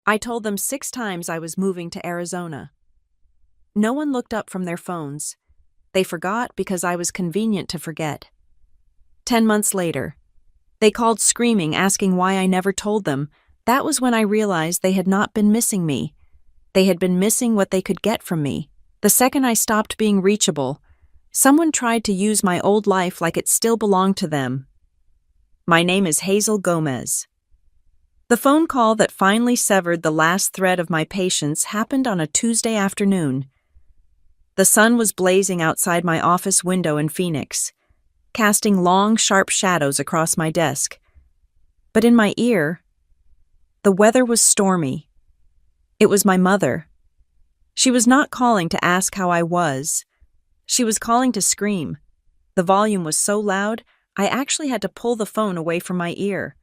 I told them 6 times I was moving to Arizona. No one looked up from their phones. They forgot because I was convenient to forget. 10 months later, they called screaming, asking why I never told them. That was when I realized they had not been missing me. They had been missing what they could get from me. The second I stopped being reachable, someone tried to use my old life like it still belonged to them. My name is Hazel Gomez. The phone call that finally severed the last thread of my patience happened on a Tuesday afternoon. The sun was blazing outside my office window in Phoenix, casting long, sharp shadows across my desk. But in my ear, the weather was stormy. It was my mother. She was not calling to ask how I was. She was calling to scream. The volume was so loud, I actually had to pull the phone away from my ear.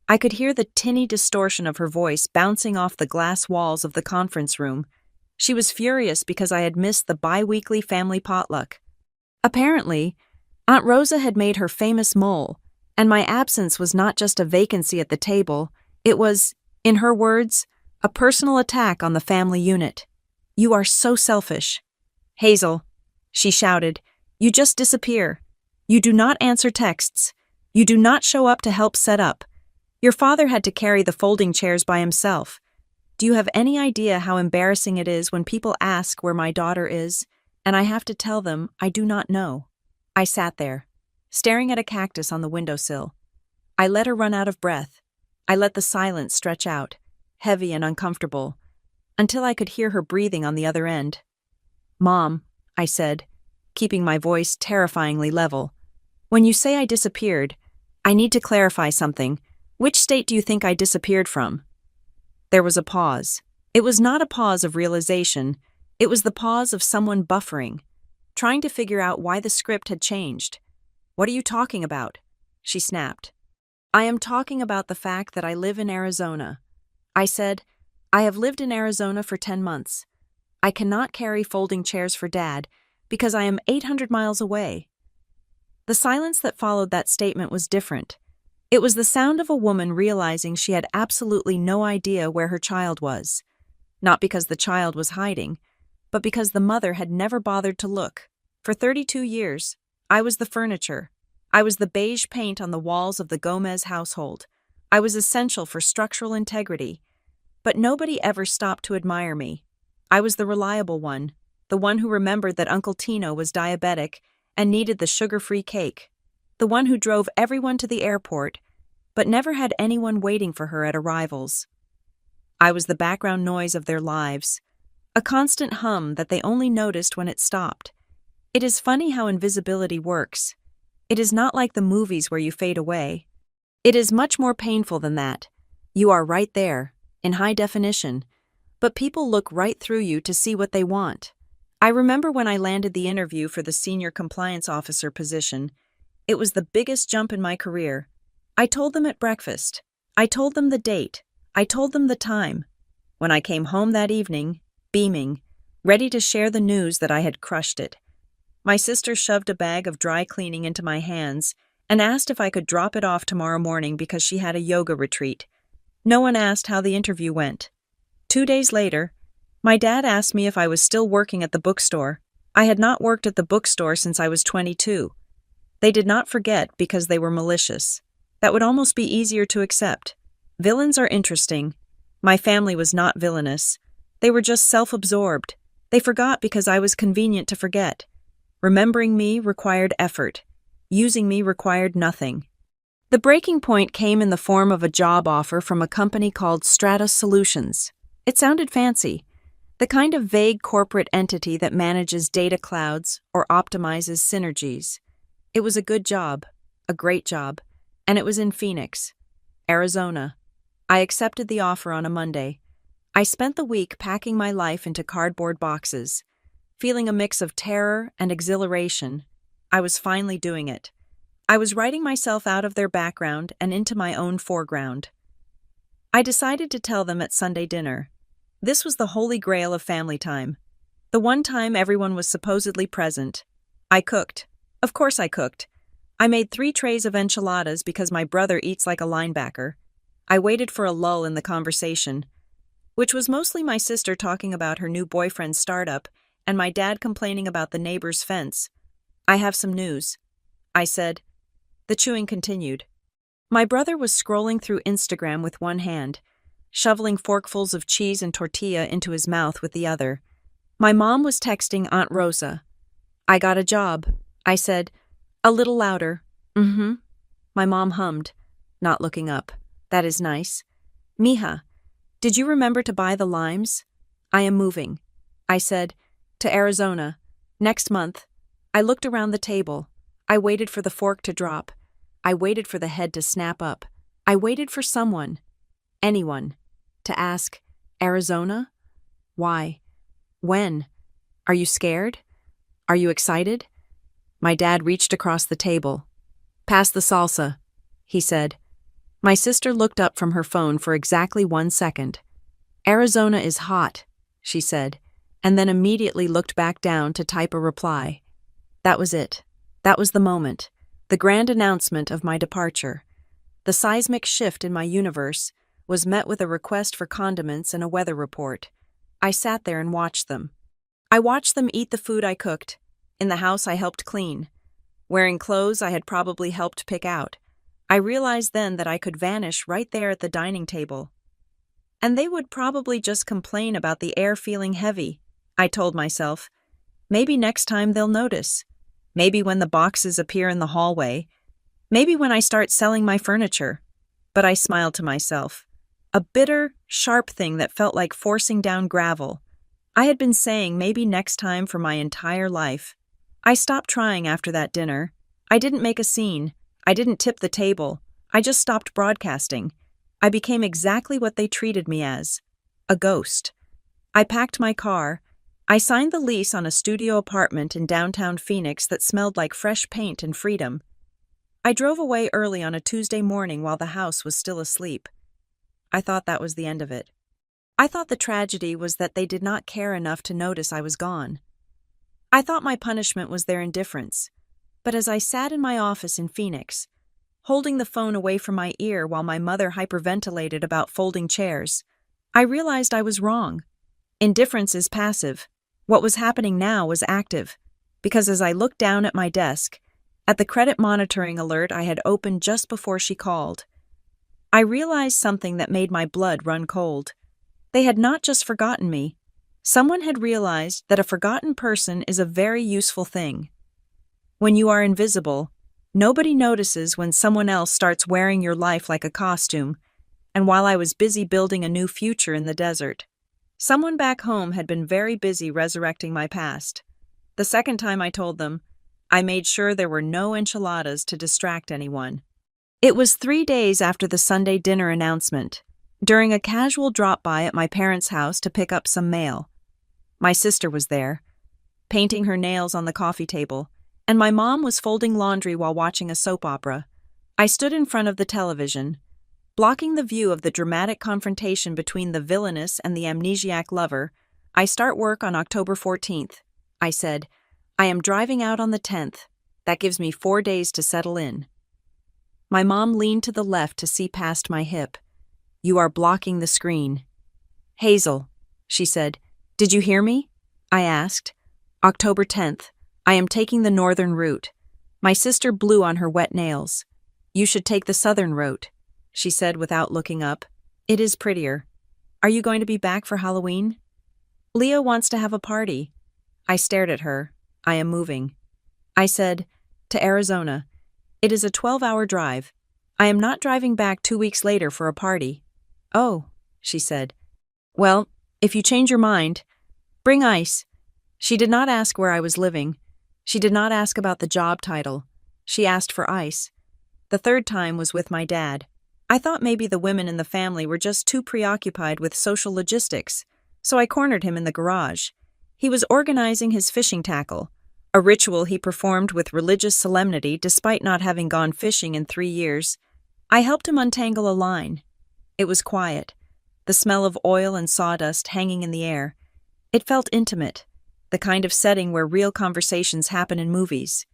I could hear the tinny distortion of her voice bouncing off the glass walls of the conference room. She was furious because I had missed the bi-weekly family potluck. Apparently, Aunt Rosa had made her famous mole, and my absence was not just a vacancy at the table, it was, in her words, a personal attack on the family unit. "You are so selfish." "Hazel," she shouted, "you just disappear. You do not answer texts. You do not show up to help set up. Your father had to carry the folding chairs by himself. Do you have any idea how embarrassing it is when people ask where my daughter is, and I have to tell them I do not know?" I sat there, staring at a cactus on the windowsill. I let her run out of breath. I let the silence stretch out, heavy and uncomfortable, until I could hear her breathing on the other end. "Mom," I said, keeping my voice terrifyingly level, "when you say I disappeared, I need to clarify something. Which state do you think I disappeared from?" There was a pause. It was not a pause of realization. It was the pause of someone buffering, trying to figure out why the script had changed. "What are you talking about?" she snapped. "I am talking about the fact that I live in Arizona." I said, "I have lived in Arizona for 10 months. I cannot carry folding chairs for Dad because I am 800 miles away." The silence that followed that statement was different. It was the sound of a woman realizing she had absolutely no idea where her child was. Not because the child was hiding, but because the mother had never bothered to look. For 32 years, I was the furniture. I was the beige paint on the walls of the Gomez household. I was essential for structural integrity. But nobody ever stopped to admire me. I was the reliable one, the one who remembered that Uncle Tino was diabetic and needed the sugar-free cake, the one who drove everyone to the airport, but never had anyone waiting for her at arrivals. I was the background noise of their lives, a constant hum that they only noticed when it stopped. It is funny how invisibility works. It is not like the movies where you fade away. It is much more painful than that. You are right there, in high definition, but people look right through you to see what they want. I remember when I landed the interview for the senior compliance officer position. It was the biggest jump in my career. I told them at breakfast. I told them the date. I told them the time. When I came home that evening, beaming, ready to share the news that I had crushed it, my sister shoved a bag of dry cleaning into my hands and asked if I could drop it off tomorrow morning because she had a yoga retreat. No one asked how the interview went. 2 days later, my dad asked me if I was still working at the bookstore. I had not worked at the bookstore since I was 22. They did not forget because they were malicious. That would almost be easier to accept. Villains are interesting. My family was not villainous. They were just self-absorbed. They forgot because I was convenient to forget. Remembering me required effort. Using me required nothing. The breaking point came in the form of a job offer from a company called Stratus Solutions. It sounded fancy. The kind of vague corporate entity that manages data clouds or optimizes synergies. It was a good job, a great job, and it was in Phoenix, Arizona. I accepted the offer on a Monday. I spent the week packing my life into cardboard boxes, feeling a mix of terror and exhilaration. I was finally doing it. I was writing myself out of their background and into my own foreground. I decided to tell them at Sunday dinner. This was the holy grail of family time. The one time everyone was supposedly present. I cooked. Of course I cooked. I made 3 trays of enchiladas because my brother eats like a linebacker. I waited for a lull in the conversation. which was mostly my sister talking about her new boyfriend's startup and my dad complaining about the neighbor's fence. I have some news, I said. The chewing continued. My brother was scrolling through Instagram with one hand, shoveling forkfuls of cheese and tortilla into his mouth with the other. My mom was texting Aunt Rosa. I got a job, I said, a little louder. Mm-hmm. My mom hummed, not looking up. That is nice. Mija, did you remember to buy the limes? I am moving, I said, to Arizona. Next month. I looked around the table. I waited for the fork to drop. I waited for the head to snap up. I waited for someone, anyone, to ask, Arizona? Why? When? Are you scared? Are you excited? My dad reached across the table. Pass the salsa, he said. My sister looked up from her phone for exactly 1 second. Arizona is hot, she said, and then immediately looked back down to type a reply. That was it. That was the moment. The grand announcement of my departure. The seismic shift in my universe was met with a request for condiments and a weather report. I sat there and watched them. I watched them eat the food I cooked, in the house I helped clean, wearing clothes I had probably helped pick out. I realized then that I could vanish right there at the dining table. And they would probably just complain about the air feeling heavy, I told myself. Maybe next time they'll notice. Maybe when the boxes appear in the hallway. Maybe when I start selling my furniture. But I smiled to myself. A bitter, sharp thing that felt like forcing down gravel. I had been saying maybe next time for my entire life. I stopped trying after that dinner. I didn't make a scene. I didn't tip the table. I just stopped broadcasting. I became exactly what they treated me as. A ghost. I packed my car. I signed the lease on a studio apartment in downtown Phoenix that smelled like fresh paint and freedom. I drove away early on a Tuesday morning while the house was still asleep. I thought that was the end of it. I thought the tragedy was that they did not care enough to notice I was gone. I thought my punishment was their indifference. But as I sat in my office in Phoenix, holding the phone away from my ear while my mother hyperventilated about folding chairs, I realized I was wrong. Indifference is passive. What was happening now was active, because as I looked down at my desk, at the credit monitoring alert I had opened just before she called, I realized something that made my blood run cold. They had not just forgotten me. Someone had realized that a forgotten person is a very useful thing. When you are invisible, nobody notices when someone else starts wearing your life like a costume, and while I was busy building a new future in the desert, someone back home had been very busy resurrecting my past. The second time I told them, I made sure there were no enchiladas to distract anyone. It was 3 days after the Sunday dinner announcement, during a casual drop-by at my parents' house to pick up some mail. My sister was there, painting her nails on the coffee table, and my mom was folding laundry while watching a soap opera. I stood in front of the television, blocking the view of the dramatic confrontation between the villainous and the amnesiac lover. I start work on October 14th, I said. I am driving out on the 10th. That gives me 4 days to settle in. My mom leaned to the left to see past my hip. You are blocking the screen. Hazel, she said. Did you hear me? I asked. October 10th. I am taking the northern route. My sister blew on her wet nails. You should take the southern route, she said without looking up. It is prettier. Are you going to be back for Halloween? Leah wants to have a party. I stared at her. I am moving. I said, to Arizona. It is a 12-hour drive. I am not driving back 2 weeks later for a party. Oh, she said. Well, if you change your mind, bring ice. She did not ask where I was living. She did not ask about the job title. She asked for ice. The third time was with my dad. I thought maybe the women in the family were just too preoccupied with social logistics, so I cornered him in the garage. He was organizing his fishing tackle, a ritual he performed with religious solemnity despite not having gone fishing in 3 years. I helped him untangle a line. It was quiet, the smell of oil and sawdust hanging in the air. It felt intimate, the kind of setting where real conversations happen in movies.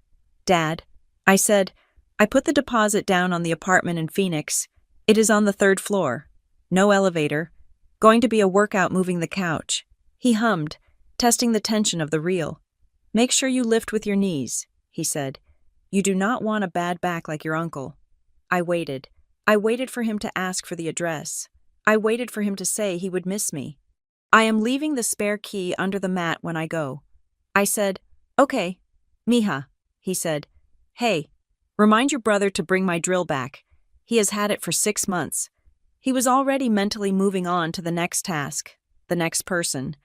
Dad, I said, I put the deposit down on the apartment in Phoenix. It is on the 3rd floor. No elevator. Going to be a workout moving the couch. He hummed, testing the tension of the reel. Make sure you lift with your knees, he said. You do not want a bad back like your uncle. I waited. I waited for him to ask for the address. I waited for him to say he would miss me. I am leaving the spare key under the mat when I go. I said, okay, mija, he said. Hey, remind your brother to bring my drill back. He has had it for 6 months. He was already mentally moving on to the next task, the next person.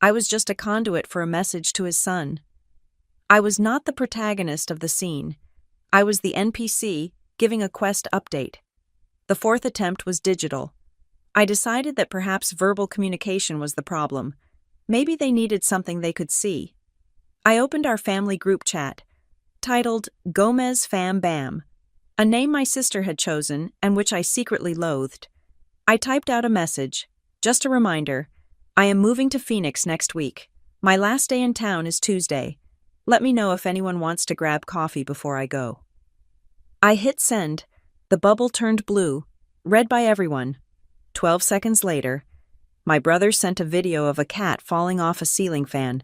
I was just a conduit for a message to his son. I was not the protagonist of the scene. I was the NPC giving a quest update. The 4th attempt was digital. I decided that perhaps verbal communication was the problem. Maybe they needed something they could see. I opened our family group chat, titled Gomez Fam Bam, a name my sister had chosen and which I secretly loathed. I typed out a message, just a reminder. I am moving to Phoenix next week. My last day in town is Tuesday. Let me know if anyone wants to grab coffee before I go. I hit send. The bubble turned blue, read by everyone. 12 seconds later, my brother sent a video of a cat falling off a ceiling fan.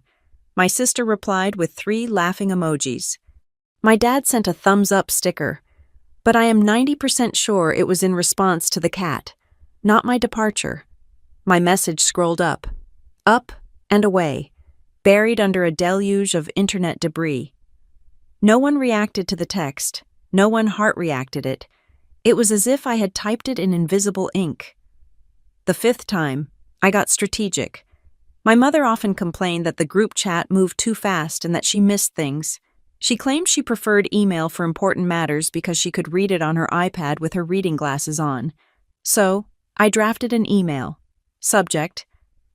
My sister replied with 3 laughing emojis. My dad sent a thumbs-up sticker, but I am 90% sure it was in response to the cat, not my departure. My message scrolled up and away, buried under a deluge of internet debris. No one reacted to the text. No one heart-reacted it. It was as if I had typed it in invisible ink. The 5th time, I got strategic. My mother often complained that the group chat moved too fast and that she missed things. She claimed she preferred email for important matters because she could read it on her iPad with her reading glasses on. So, I drafted an email. Subject: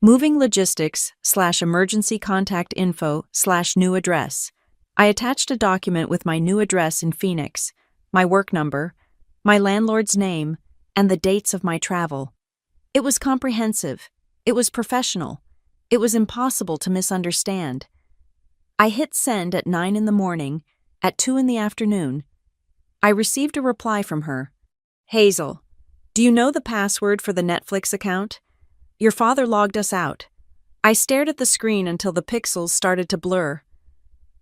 Moving Logistics/Emergency Contact Info/new address. I attached a document with my new address in Phoenix, my work number, my landlord's name, and the dates of my travel. It was comprehensive. It was professional. It was impossible to misunderstand. I hit send at 9 in the morning. At 2 in the afternoon, I received a reply from her. Hazel, do you know the password for the Netflix account? Your father logged us out. I stared at the screen until the pixels started to blur.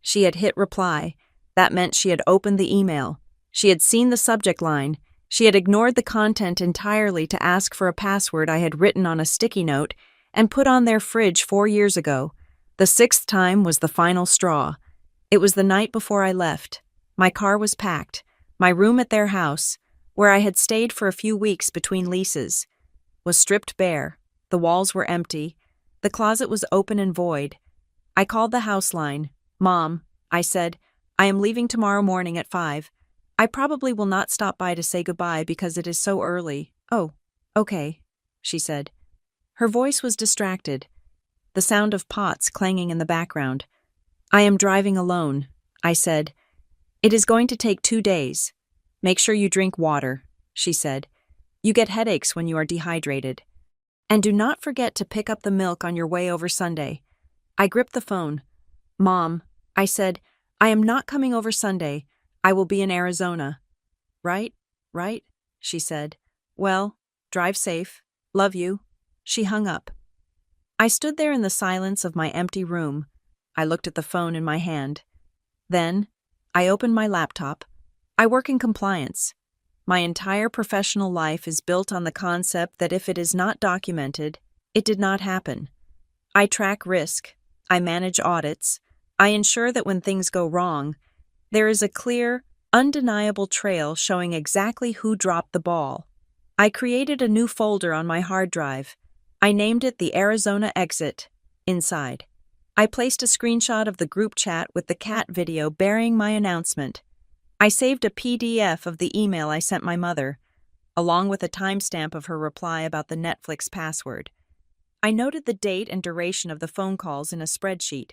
She had hit reply. That meant she had opened the email. She had seen the subject line. She had ignored the content entirely to ask for a password I had written on a sticky note and put on their fridge 4 years ago. The 6th time was the final straw. It was the night before I left. My car was packed. My room at their house, where I had stayed for a few weeks between leases, was stripped bare. The walls were empty. The closet was open and void. I called the house line. Mom, I said, I am leaving tomorrow morning at 5. I probably will not stop by to say goodbye because it is so early. Oh, okay, she said. Her voice was distracted, the sound of pots clanging in the background. I am driving alone, I said. It is going to take 2 days. Make sure you drink water, she said. You get headaches when you are dehydrated. And do not forget to pick up the milk on your way over Sunday. I gripped the phone. Mom, I said, I am not coming over Sunday. I will be in Arizona. Right, she said. Well, drive safe. Love you. She hung up. I stood there in the silence of my empty room. I looked at the phone in my hand. Then, I opened my laptop. I work in compliance. My entire professional life is built on the concept that if it is not documented, it did not happen. I track risk. I manage audits. I ensure that when things go wrong, there is a clear, undeniable trail showing exactly who dropped the ball. I created a new folder on my hard drive. I named it the Arizona Exit. Inside, I placed a screenshot of the group chat with the cat video bearing my announcement. I saved a PDF of the email I sent my mother, along with a timestamp of her reply about the Netflix password. I noted the date and duration of the phone calls in a spreadsheet.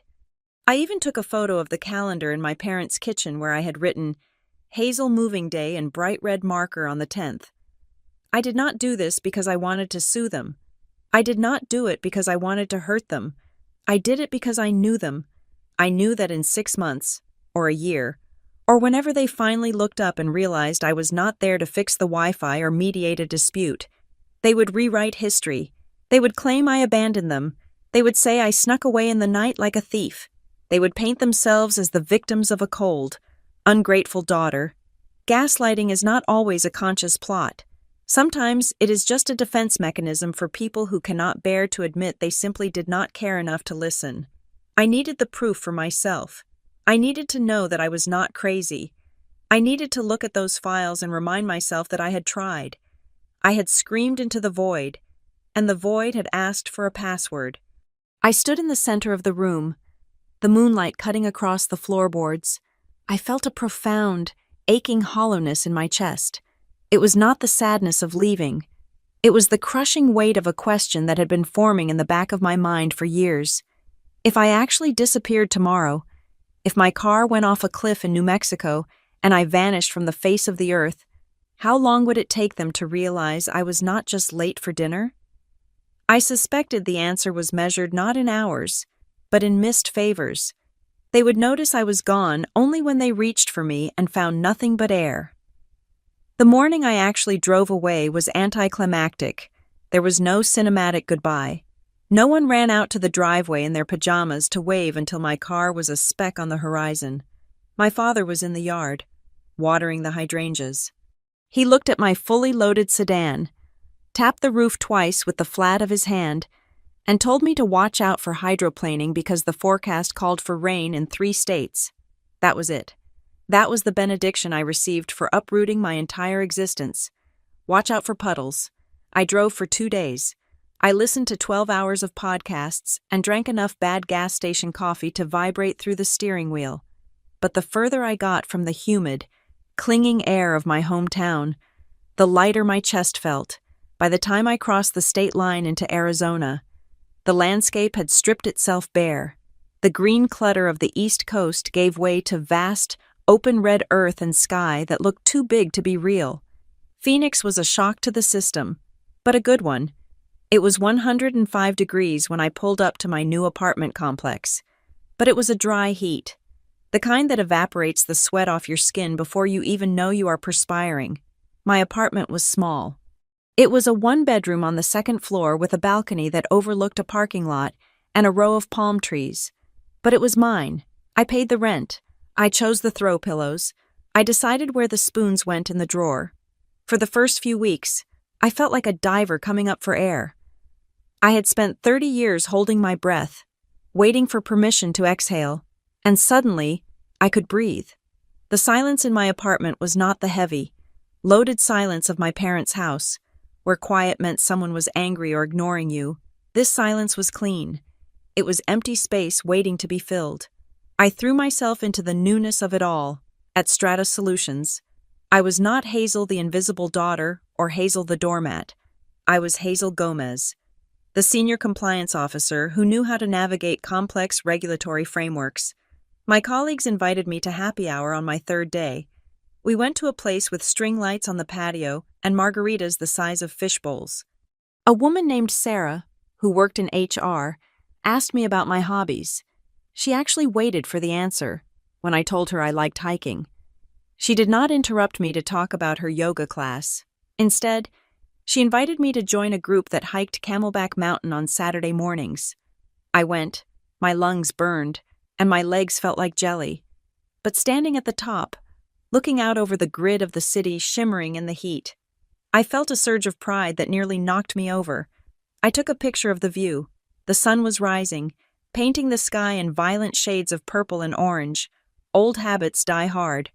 I even took a photo of the calendar in my parents' kitchen where I had written Hazel Moving Day in bright red marker on the 10th. I did not do this because I wanted to sue them. I did not do it because I wanted to hurt them. I did it because I knew them. I knew that in 6 months, or a year, or whenever they finally looked up and realized I was not there to fix the Wi-Fi or mediate a dispute, they would rewrite history, They would claim I abandoned them. They would say I snuck away in the night like a thief. They would paint themselves as the victims of a cold, ungrateful daughter. Gaslighting is not always a conscious plot. Sometimes it is just a defense mechanism for people who cannot bear to admit they simply did not care enough to listen. I needed the proof for myself. I needed to know that I was not crazy. I needed to look at those files and remind myself that I had tried. I had screamed into the void, and the void had asked for a password. I stood in the center of the room, the moonlight cutting across the floorboards. I felt a profound, aching hollowness in my chest. It was not the sadness of leaving. It was the crushing weight of a question that had been forming in the back of my mind for years. If I actually disappeared tomorrow, if my car went off a cliff in New Mexico and I vanished from the face of the earth, how long would it take them to realize I was not just late for dinner? I suspected the answer was measured not in hours, but in missed favors. They would notice I was gone only when they reached for me and found nothing but air. The morning I actually drove away was anticlimactic. There was no cinematic goodbye. No one ran out to the driveway in their pajamas to wave until my car was a speck on the horizon. My father was in the yard, watering the hydrangeas. He looked at my fully loaded sedan, tapped the roof twice with the flat of his hand, and told me to watch out for hydroplaning because the forecast called for rain in 3 states. That was it. That was the benediction I received for uprooting my entire existence. Watch out for puddles. I drove for 2 days. I listened to 12 hours of podcasts and drank enough bad gas station coffee to vibrate through the steering wheel. But the further I got from the humid, clinging air of my hometown, the lighter my chest felt. By the time I crossed the state line into Arizona, the landscape had stripped itself bare. The green clutter of the East Coast gave way to vast, open red earth and sky that looked too big to be real. Phoenix was a shock to the system, but a good one. It was 105 degrees when I pulled up to my new apartment complex, but it was a dry heat, the kind that evaporates the sweat off your skin before you even know you are perspiring. My apartment was small. It was a 1-bedroom on the 2nd floor with a balcony that overlooked a parking lot and a row of palm trees. But it was mine. I paid the rent. I chose the throw pillows. I decided where the spoons went in the drawer. For the first few weeks, I felt like a diver coming up for air. I had spent 30 years holding my breath, waiting for permission to exhale, and suddenly, I could breathe. The silence in my apartment was not the heavy, loaded silence of my parents' house, where quiet meant someone was angry or ignoring you. This silence was clean. It was empty space waiting to be filled. I threw myself into the newness of it all, at Strata Solutions. I was not Hazel the invisible daughter or Hazel the doormat. I was Hazel Gomez, the senior compliance officer who knew how to navigate complex regulatory frameworks. My colleagues invited me to happy hour on my 3rd day. We went to a place with string lights on the patio and margaritas the size of fish bowls. A woman named Sarah, who worked in HR, asked me about my hobbies. She actually waited for the answer when I told her I liked hiking. She did not interrupt me to talk about her yoga class. Instead, she invited me to join a group that hiked Camelback Mountain on Saturday mornings. I went, my lungs burned, and my legs felt like jelly. But standing at the top, looking out over the grid of the city shimmering in the heat, I felt a surge of pride that nearly knocked me over. I took a picture of the view. The sun was rising, painting the sky in violent shades of purple and orange. Old habits die hard.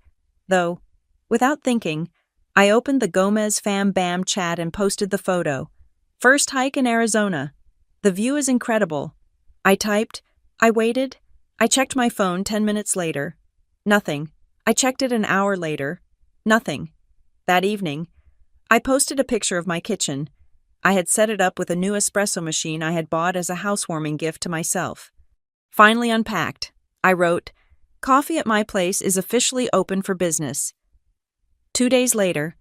Though, without thinking, I opened the Gomez Fam Bam chat and posted the photo. First hike in Arizona. The view is incredible. I typed. I waited. I checked my phone 10 minutes later. Nothing. I checked it an hour later. Nothing. That evening, I posted a picture of my kitchen. I had set it up with a new espresso machine I had bought as a housewarming gift to myself. Finally unpacked, I wrote, "Coffee at my place is officially open for business." 2 days later,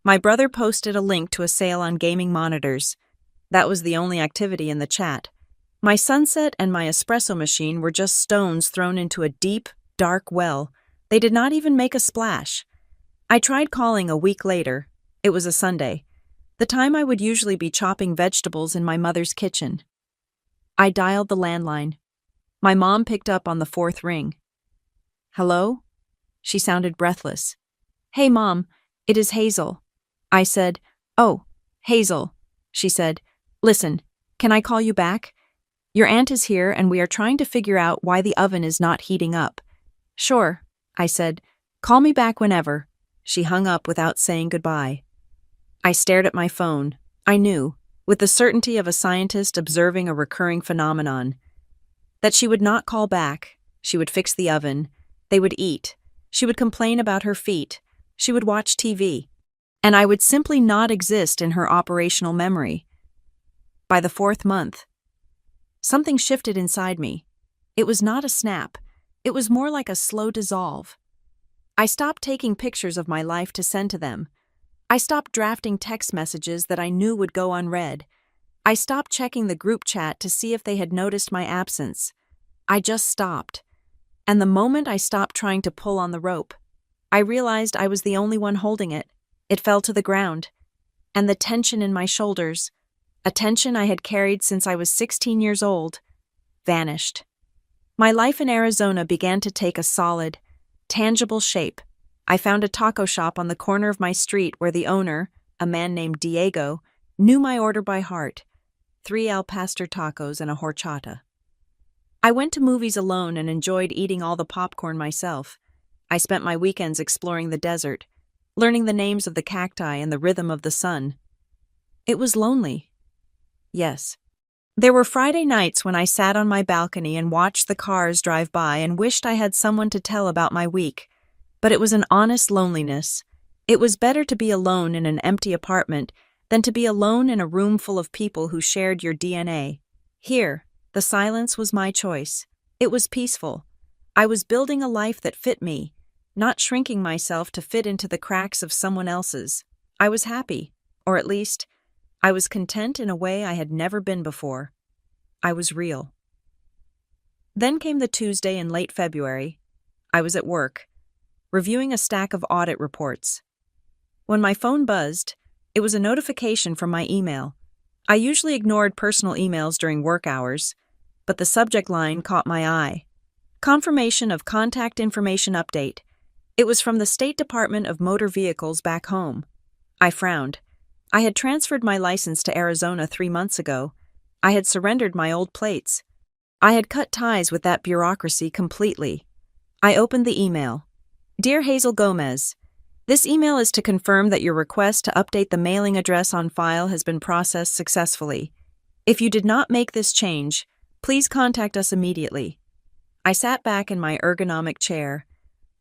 my brother posted a link to a sale on gaming monitors. That was the only activity in the chat. My sunset and my espresso machine were just stones thrown into a deep, dark well. They did not even make a splash. I tried calling a week later. It was a Sunday. the time I would usually be chopping vegetables in my mother's kitchen. I dialed the landline. My mom picked up on the fourth ring. "Hello?" She sounded breathless. "Hey, Mom, it is Hazel." I said, "Oh, Hazel." She said, "Listen, can I call you back? Your aunt is here and we are trying to figure out why the oven is not heating up." "Sure," I said. "Call me back whenever." She hung up without saying goodbye. I stared at my phone. I knew, with the certainty of a scientist observing a recurring phenomenon, that she would not call back. She would fix the oven. They would eat. She would complain about her feet. She would watch TV. And I would simply not exist in her operational memory. By the fourth month, something shifted inside me. It was not a snap. It was more like a slow dissolve. I stopped taking pictures of my life to send to them. I stopped drafting text messages that I knew would go unread. I stopped checking the group chat to see if they had noticed my absence. I just stopped. And the moment I stopped trying to pull on the rope, I realized I was the only one holding it. It fell to the ground. And the tension in my shoulders, a tension I had carried since I was 16 years old, vanished. My life in Arizona began to take a solid, tangible shape. I found a taco shop on the corner of my street where the owner, a man named Diego, knew my order by heart: 3 al pastor tacos and a horchata. I went to movies alone and enjoyed eating all the popcorn myself. I spent my weekends exploring the desert, learning the names of the cacti and the rhythm of the sun. It was lonely. Yes. There were Friday nights when I sat on my balcony and watched the cars drive by and wished I had someone to tell about my week. But it was an honest loneliness. It was better to be alone in an empty apartment than to be alone in a room full of people who shared your DNA. Here, the silence was my choice. It was peaceful. I was building a life that fit me, not shrinking myself to fit into the cracks of someone else's. I was happy, or at least, I was content in a way I had never been before. I was real. Then came the Tuesday in late February. I was at work, reviewing a stack of audit reports. When my phone buzzed, it was a notification from my email. I usually ignored personal emails during work hours, but the subject line caught my eye. Confirmation of contact information update. It was from the State Department of Motor Vehicles back home. I frowned. I had transferred my license to Arizona 3 months ago. I had surrendered my old plates. I had cut ties with that bureaucracy completely. I opened the email. Dear Hazel Gomez, this email is to confirm that your request to update the mailing address on file has been processed successfully. If you did not make this change, please contact us immediately. I sat back in my ergonomic chair,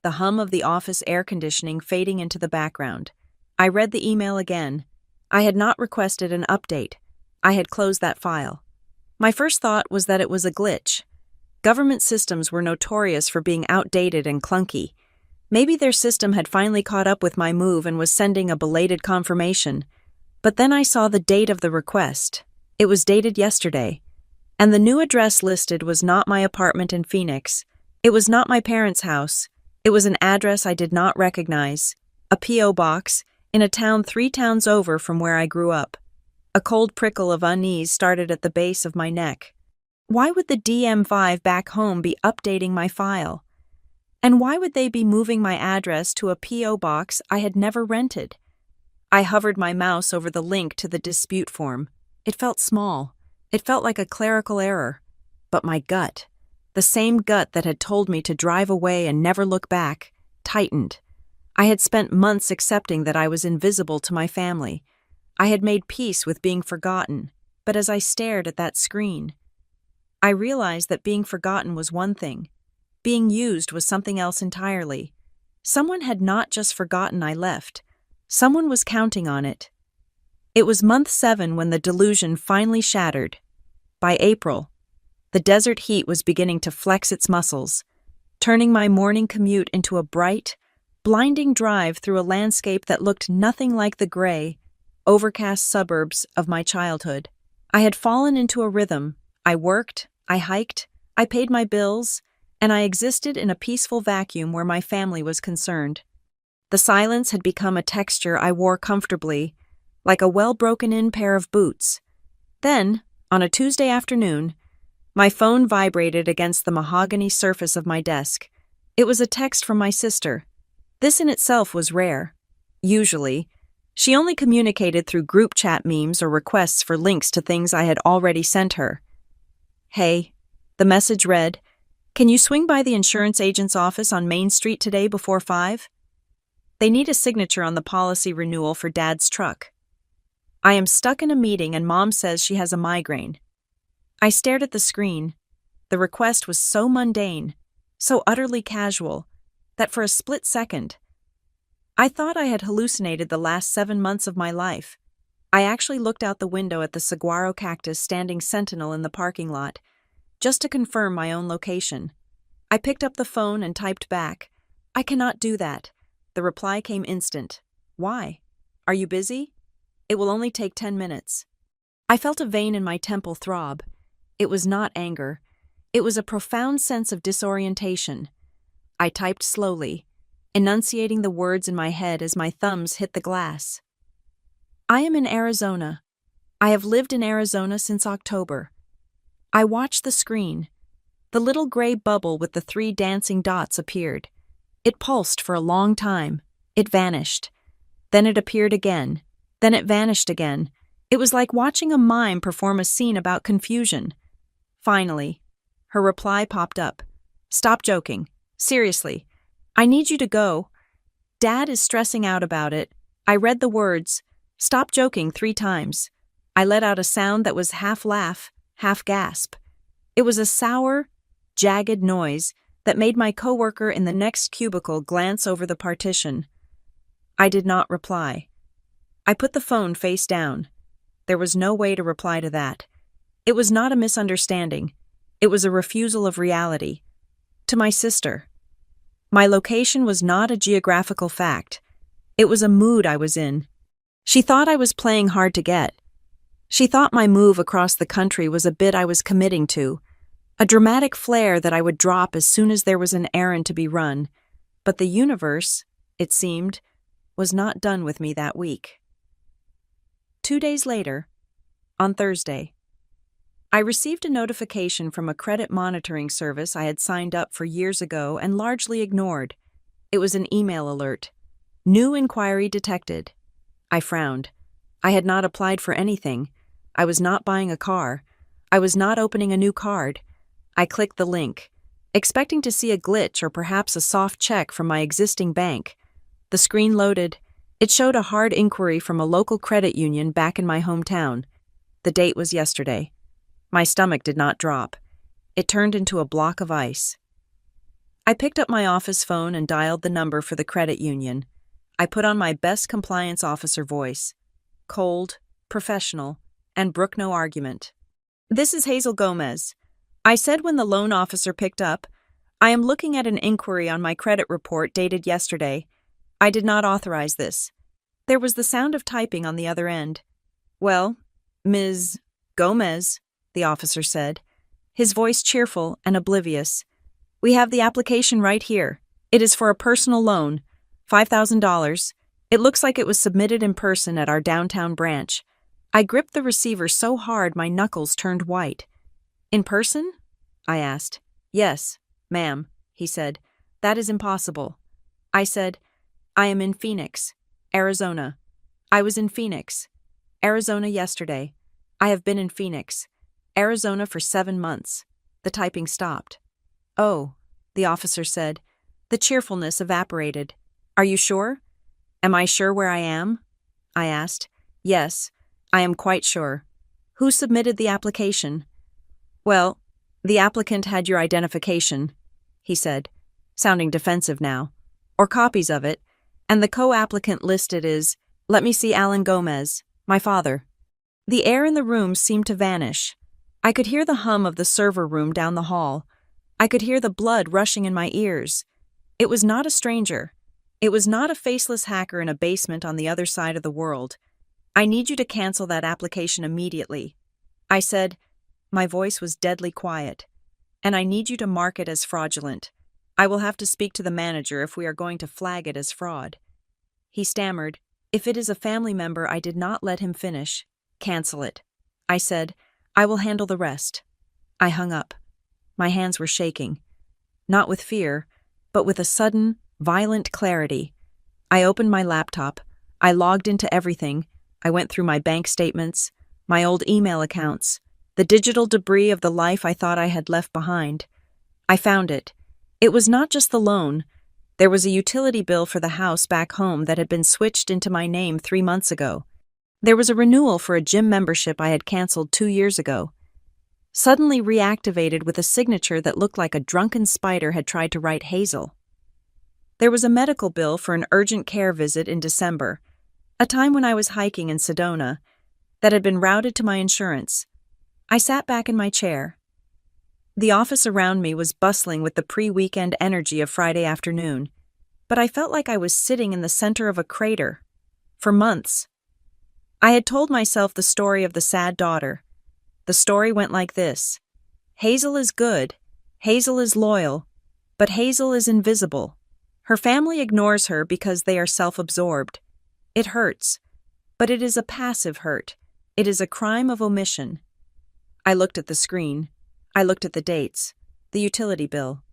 the hum of the office air conditioning fading into the background. I read the email again. I had not requested an update. I had closed that file. My first thought was that it was a glitch. Government systems were notorious for being outdated and clunky. Maybe their system had finally caught up with my move and was sending a belated confirmation. But then I saw the date of the request. It was dated yesterday. And the new address listed was not my apartment in Phoenix. It was not my parents' house. It was an address I did not recognize. A P.O. box in a town 3 towns over from where I grew up. A cold prickle of unease started at the base of my neck. Why would the DM5 back home be updating my file? And why would they be moving my address to a P.O. box I had never rented? I hovered my mouse over the link to the dispute form. It felt small. It felt like a clerical error. But my gut, the same gut that had told me to drive away and never look back, tightened. I had spent months accepting that I was invisible to my family. I had made peace with being forgotten, but as I stared at that screen, I realized that being forgotten was one thing. Being used was something else entirely. Someone had not just forgotten I left. Someone was counting on it. It was month 7 when the delusion finally shattered. By April, the desert heat was beginning to flex its muscles, turning my morning commute into a bright, blinding drive through a landscape that looked nothing like the gray, overcast suburbs of my childhood. I had fallen into a rhythm. I worked, I hiked, I paid my bills, and I existed in a peaceful vacuum where my family was concerned. The silence had become a texture I wore comfortably, like a well-broken-in pair of boots. Then, on a Tuesday afternoon, my phone vibrated against the mahogany surface of my desk. It was a text from my sister. This in itself was rare. Usually, she only communicated through group chat memes or requests for links to things I had already sent her. "Hey," the message read, "can you swing by the insurance agent's office on Main Street today before 5? They need a signature on the policy renewal for Dad's truck. I am stuck in a meeting and Mom says she has a migraine." I stared at the screen. The request was so mundane, so utterly casual, that for a split second, I thought I had hallucinated the last 7 months of my life. I actually looked out the window at the saguaro cactus standing sentinel in the parking lot, just to confirm my own location. I picked up the phone and typed back, "I cannot do that." The reply came instant. "Why? Are you busy? It will only take 10 minutes. I felt a vein in my temple throb. It was not anger. It was a profound sense of disorientation. I typed slowly, enunciating the words in my head as my thumbs hit the glass. "I am in Arizona. I have lived in Arizona since October." I watched the screen. The little gray bubble with the 3 dancing dots appeared. It pulsed for a long time. It vanished. Then it appeared again. Then it vanished again. It was like watching a mime perform a scene about confusion. Finally, her reply popped up. "Stop joking. Seriously. I need you to go. Dad is stressing out about it." I read the words, "Stop joking," 3 times. I let out a sound that was half laugh, half gasp. It was a sour, jagged noise that made my coworker in the next cubicle glance over the partition. I did not reply. I put the phone face down. There was no way to reply to that. It was not a misunderstanding. It was a refusal of reality. To my sister. My location was not a geographical fact. It was a mood I was in. She thought I was playing hard to get. She thought my move across the country was a bit I was committing to, a dramatic flair that I would drop as soon as there was an errand to be run. But the universe, it seemed, was not done with me that week. 2 days later, on Thursday, I received a notification from a credit monitoring service I had signed up for years ago and largely ignored. It was an email alert. "New inquiry detected." I frowned. I had not applied for anything. I was not buying a car. I was not opening a new card. I clicked the link, expecting to see a glitch or perhaps a soft check from my existing bank. The screen loaded. It showed a hard inquiry from a local credit union back in my hometown. The date was yesterday. My stomach did not drop. It turned into a block of ice. I picked up my office phone and dialed the number for the credit union. I put on my best compliance officer voice. Cold, professional, and brook no argument. "This is Hazel Gomez," I said when the loan officer picked up. "I am looking at an inquiry on my credit report dated yesterday. I did not authorize this." There was the sound of typing on the other end. "Well, Ms. Gomez," the officer said, his voice cheerful and oblivious, "we have the application right here. It is for a personal loan, $5,000. It looks like it was submitted in person at our downtown branch." I gripped the receiver so hard my knuckles turned white. "In person?" I asked. "Yes, ma'am," he said. "That is impossible." I said, "I am in Phoenix, Arizona. I was in Phoenix, Arizona yesterday. I have been in Phoenix, Arizona for 7 months." The typing stopped. "Oh," the officer said. The cheerfulness evaporated. "Are you sure?" "Am I sure where I am?" I asked. "Yes, I am quite sure." "Who submitted the application?" "Well, the applicant had your identification," he said, sounding defensive now, "or copies of it, and the co-applicant listed is, let me see, Alan Gomez, my father." The air in the room seemed to vanish. I could hear the hum of the server room down the hall. I could hear the blood rushing in my ears. It was not a stranger. It was not a faceless hacker in a basement on the other side of the world. "I need you to cancel that application immediately," I said. My voice was deadly quiet. "And I need you to mark it as fraudulent. I will have to speak to the manager if we are going to flag it as fraud." He stammered, If it is a family member, I did not let him finish. Cancel it. I said, I will handle the rest. I hung up. My hands were shaking. Not with fear, but with a sudden, violent clarity. I opened my laptop. I logged into everything. I went through my bank statements, my old email accounts, the digital debris of the life I thought I had left behind. I found it. It was not just the loan. There was a utility bill for the house back home that had been switched into my name 3 months ago. There was a renewal for a gym membership I had canceled 2 years ago. Suddenly reactivated with a signature that looked like a drunken spider had tried to write Hazel. There was a medical bill for an urgent care visit in December, a time when I was hiking in Sedona, that had been routed to my insurance. I sat back in my chair. The office around me was bustling with the pre-weekend energy of Friday afternoon, but I felt like I was sitting in the center of a crater. For months. I had told myself the story of the sad daughter. The story went like this. Hazel is good, Hazel is loyal, but Hazel is invisible. Her family ignores her because they are self-absorbed. It hurts, but it is a passive hurt. It is a crime of omission. I looked at the screen. I looked at the dates. The utility bill.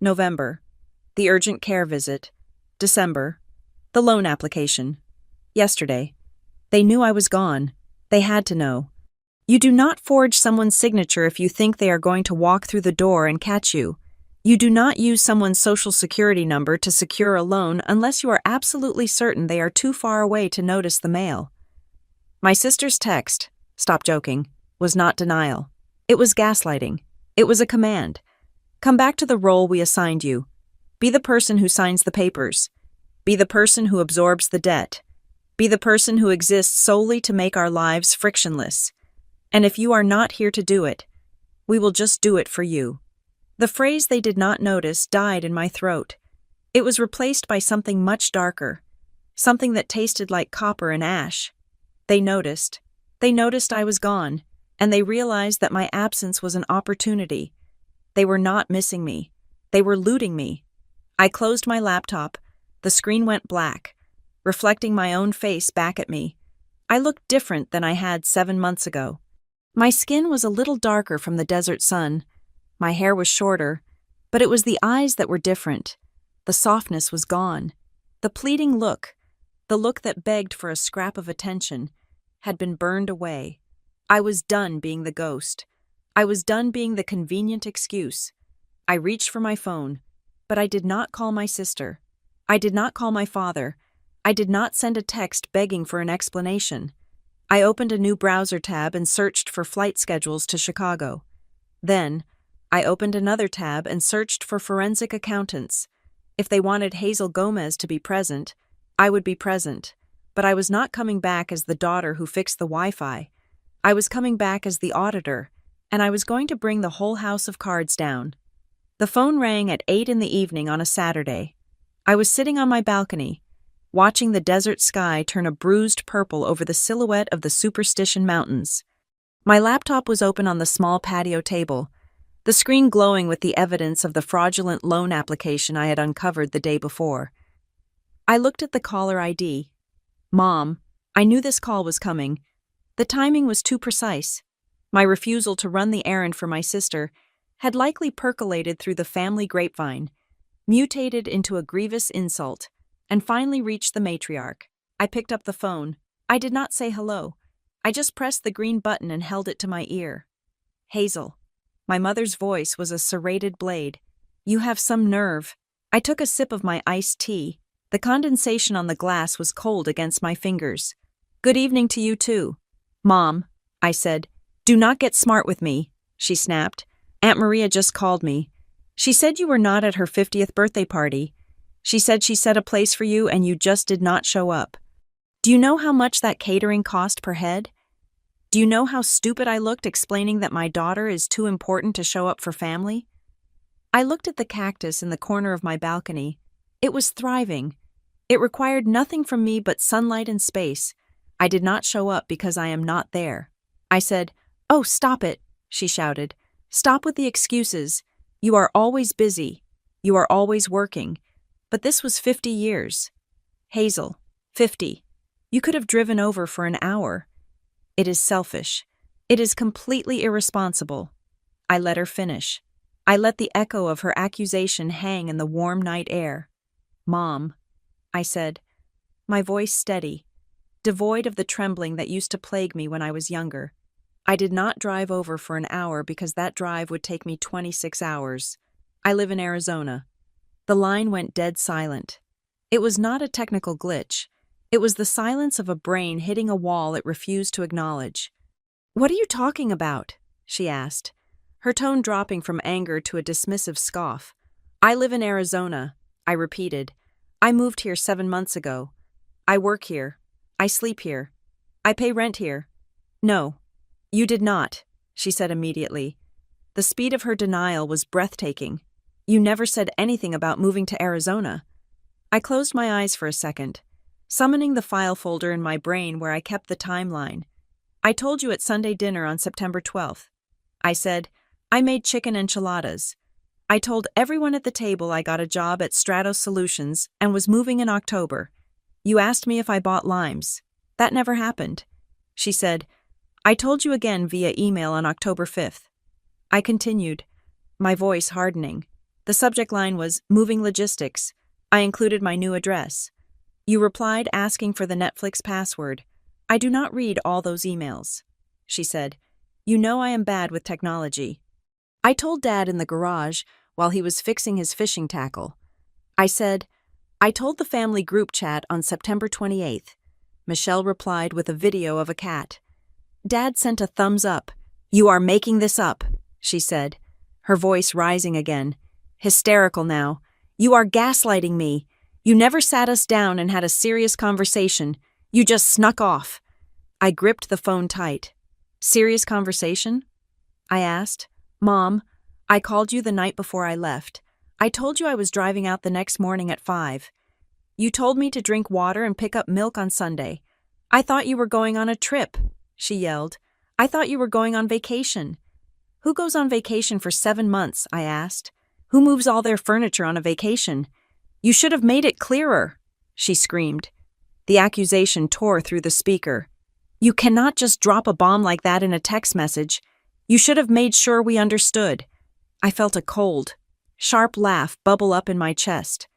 November. The urgent care visit. December. The loan application. Yesterday. They knew I was gone. They had to know. You do not forge someone's signature if you think they are going to walk through the door and catch you. You do not use someone's social security number to secure a loan unless you are absolutely certain they are too far away to notice the mail. My sister's text, stop joking, was not denial. It was gaslighting. It was a command. Come back to the role we assigned you. Be the person who signs the papers. Be the person who absorbs the debt. Be the person who exists solely to make our lives frictionless. And if you are not here to do it, we will just do it for you. The phrase they did not notice died in my throat. It was replaced by something much darker, something that tasted like copper and ash. They noticed. They noticed I was gone, and they realized that my absence was an opportunity. They were not missing me. They were looting me. I closed my laptop. The screen went black, reflecting my own face back at me. I looked different than I had 7 months ago. My skin was a little darker from the desert sun. My hair was shorter, but it was the eyes that were different. The softness was gone. The pleading look, the look that begged for a scrap of attention, had been burned away. I was done being the ghost. I was done being the convenient excuse. I reached for my phone, but I did not call my sister. I did not call my father. I did not send a text begging for an explanation. I opened a new browser tab and searched for flight schedules to Chicago. Then, I opened another tab and searched for forensic accountants. If they wanted Hazel Gomez to be present, I would be present. But I was not coming back as the daughter who fixed the Wi-Fi. I was coming back as the auditor, and I was going to bring the whole house of cards down. The phone rang at 8 in the evening on a Saturday. I was sitting on my balcony, watching the desert sky turn a bruised purple over the silhouette of the Superstition Mountains. My laptop was open on the small patio table, the screen glowing with the evidence of the fraudulent loan application I had uncovered the day before. I looked at the caller ID. Mom, I knew this call was coming. The timing was too precise. My refusal to run the errand for my sister had likely percolated through the family grapevine, mutated into a grievous insult, and finally reached the matriarch. I picked up the phone. I did not say hello. I just pressed the green button and held it to my ear. Hazel. My mother's voice was a serrated blade. You have some nerve. I took a sip of my iced tea. The condensation on the glass was cold against my fingers. Good evening to you too. Mom, I said. Do not get smart with me, she snapped. Aunt Maria just called me. She said you were not at her 50th birthday party. She said she set a place for you and you just did not show up. Do you know how much that catering cost per head? Do you know how stupid I looked explaining that my daughter is too important to show up for family? I looked at the cactus in the corner of my balcony. It was thriving. It required nothing from me but sunlight and space. I did not show up because I am not there. I said, "Oh, stop it," she shouted. "Stop with the excuses. You are always busy. You are always working." But this was 50 years. Hazel, 50. You could have driven over for an hour. It is selfish. It is completely irresponsible. I let her finish. I let the echo of her accusation hang in the warm night air. Mom, I said, my voice steady, devoid of the trembling that used to plague me when I was younger. I did not drive over for an hour because that drive would take me 26 hours. I live in Arizona. The line went dead silent. It was not a technical glitch. It was the silence of a brain hitting a wall it refused to acknowledge. What are you talking about? She asked, her tone dropping from anger to a dismissive scoff. I live in Arizona, I repeated. I moved here 7 months ago. I work here. I sleep here. I pay rent here. No, you did not, she said immediately. The speed of her denial was breathtaking. You never said anything about moving to Arizona. I closed my eyes for a second, summoning the file folder in my brain where I kept the timeline. I told you at Sunday dinner on September 12th. I said, I made chicken enchiladas. I told everyone at the table I got a job at Stratos Solutions and was moving in October. You asked me if I bought limes. That never happened. She said, I told you again via email on October 5th. I continued, my voice hardening. The subject line was moving logistics. I included my new address. You replied asking for the Netflix password. I do not read all those emails. She said, you know I am bad with technology. I told Dad in the garage while he was fixing his fishing tackle. I said, I told the family group chat on September 28th. Michelle replied with a video of a cat. Dad sent a thumbs up. You are making this up, she said, her voice rising again. Hysterical now. You are gaslighting me. You never sat us down and had a serious conversation. You just snuck off. I gripped the phone tight. Serious conversation? I asked. Mom, I called you the night before I left. I told you I was driving out the next morning at 5. You told me to drink water and pick up milk on Sunday. I thought you were going on a trip, she yelled. I thought you were going on vacation. Who goes on vacation for 7 months? I asked. Who moves all their furniture on a vacation? You should have made it clearer, she screamed. The accusation tore through the speaker. You cannot just drop a bomb like that in a text message. You should have made sure we understood. I felt a cold, sharp laugh bubble up in my chest.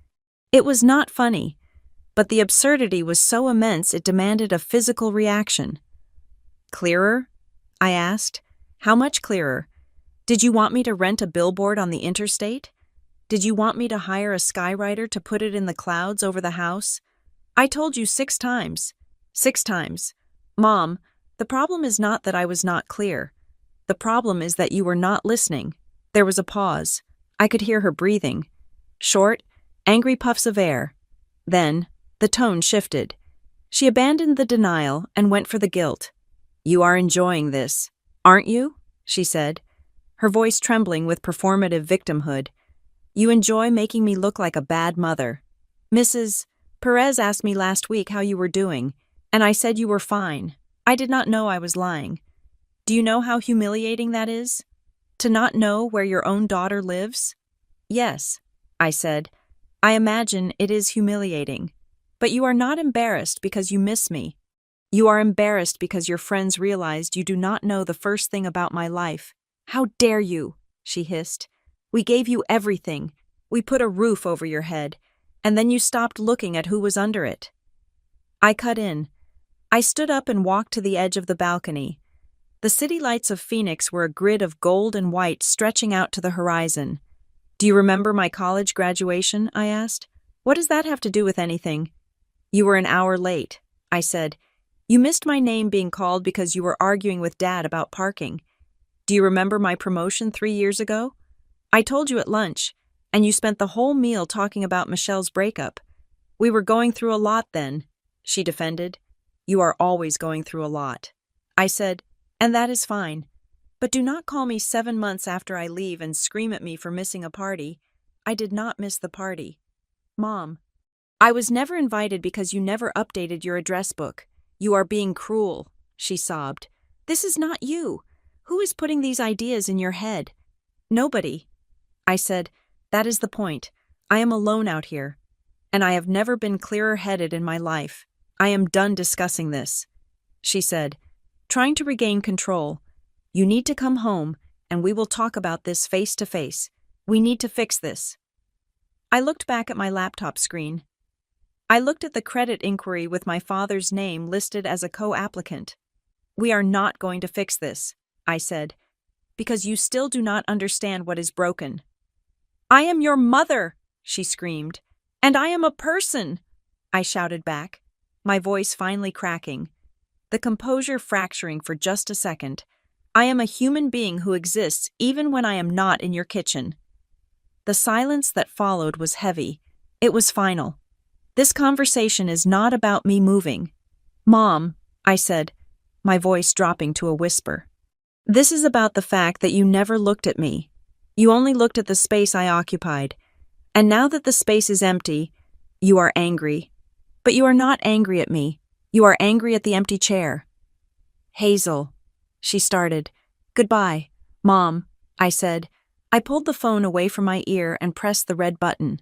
It was not funny, but the absurdity was so immense it demanded a physical reaction. Clearer? I asked. How much clearer? Did you want me to rent a billboard on the interstate? Did you want me to hire a skywriter to put it in the clouds over the house? I told you 6 times. 6 times. Mom, the problem is not that I was not clear. The problem is that you were not listening. There was a pause. I could hear her breathing. Short, angry puffs of air. Then, the tone shifted. She abandoned the denial and went for the guilt. You are enjoying this, aren't you? She said, her voice trembling with performative victimhood. You enjoy making me look like a bad mother. Mrs. Perez asked me last week how you were doing, and I said you were fine. I did not know I was lying. Do you know how humiliating that is? To not know where your own daughter lives? Yes, I said. I imagine it is humiliating. But you are not embarrassed because you miss me. You are embarrassed because your friends realized you do not know the first thing about my life. How dare you? She hissed. We gave you everything. We put a roof over your head, and then you stopped looking at who was under it. I cut in. I stood up and walked to the edge of the balcony. The city lights of Phoenix were a grid of gold and white stretching out to the horizon. Do you remember my college graduation? I asked. What does that have to do with anything? You were an hour late, I said. You missed my name being called because you were arguing with Dad about parking. Do you remember my promotion 3 years ago? I told you at lunch, and you spent the whole meal talking about Michelle's breakup. We were going through a lot then, she defended. You are always going through a lot. I said, and that is fine. But do not call me 7 months after I leave and scream at me for missing a party. I did not miss the party. Mom, I was never invited because you never updated your address book. You are being cruel, she sobbed. This is not you. Who is putting these ideas in your head? Nobody. I said, that is the point. I am alone out here, and I have never been clearer-headed in my life. I am done discussing this, she said, trying to regain control. You need to come home, and we will talk about this face to face. We need to fix this. I looked back at my laptop screen. I looked at the credit inquiry with my father's name listed as a co-applicant. We are not going to fix this, I said, because you still do not understand what is broken. I am your mother, she screamed, and I am a person, I shouted back, my voice finally cracking, the composure fracturing for just a second. I am a human being who exists even when I am not in your kitchen. The silence that followed was heavy. It was final. This conversation is not about me moving. Mom, I said, my voice dropping to a whisper. This is about the fact that you never looked at me. You only looked at the space I occupied. And now that the space is empty, you are angry. But you are not angry at me. You are angry at the empty chair. Hazel, she started. Goodbye, Mom, I said. I pulled the phone away from my ear and pressed the red button.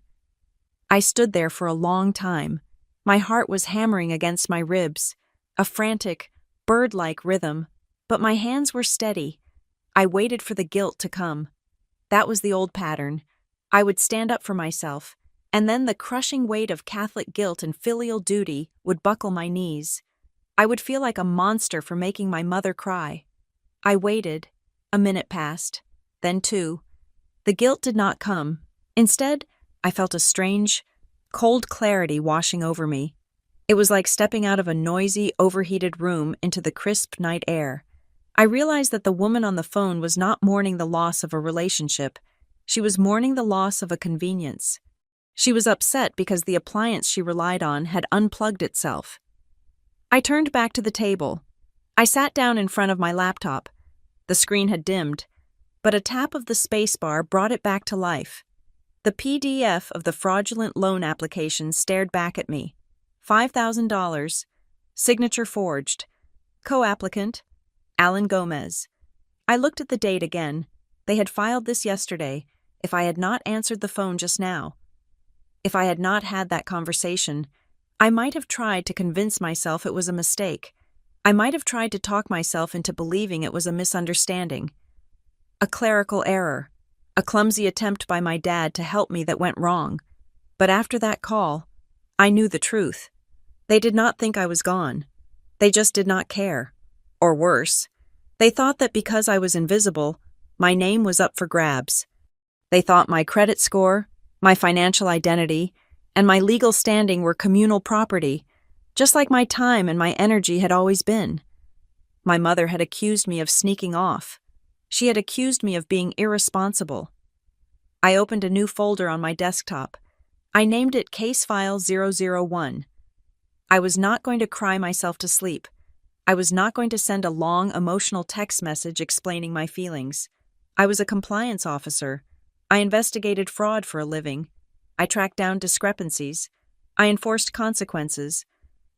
I stood there for a long time. My heart was hammering against my ribs, a frantic, bird-like rhythm, but my hands were steady. I waited for the guilt to come. That was the old pattern. I would stand up for myself, and then the crushing weight of Catholic guilt and filial duty would buckle my knees. I would feel like a monster for making my mother cry. I waited. A minute passed, then 2. The guilt did not come. Instead, I felt a strange, cold clarity washing over me. It was like stepping out of a noisy, overheated room into the crisp night air. I realized that the woman on the phone was not mourning the loss of a relationship. She was mourning the loss of a convenience. She was upset because the appliance she relied on had unplugged itself. I turned back to the table. I sat down in front of my laptop. The screen had dimmed, but a tap of the spacebar brought it back to life. The PDF of the fraudulent loan application stared back at me. $5,000. Signature forged. Co-applicant, Alan Gomez. I looked at the date again. They had filed this yesterday. If I had not answered the phone just now, if I had not had that conversation, I might have tried to convince myself it was a mistake. I might have tried to talk myself into believing it was a misunderstanding. A clerical error. A clumsy attempt by my dad to help me that went wrong. But after that call, I knew the truth. They did not think I was gone. They just did not care. Or worse, they thought that because I was invisible, my name was up for grabs. They thought my credit score, my financial identity, and my legal standing were communal property, just like my time and my energy had always been. My mother had accused me of sneaking off. She had accused me of being irresponsible. I opened a new folder on my desktop. I named it Case File 001. I was not going to cry myself to sleep. I was not going to send a long, emotional text message explaining my feelings. I was a compliance officer. I investigated fraud for a living. I tracked down discrepancies. I enforced consequences.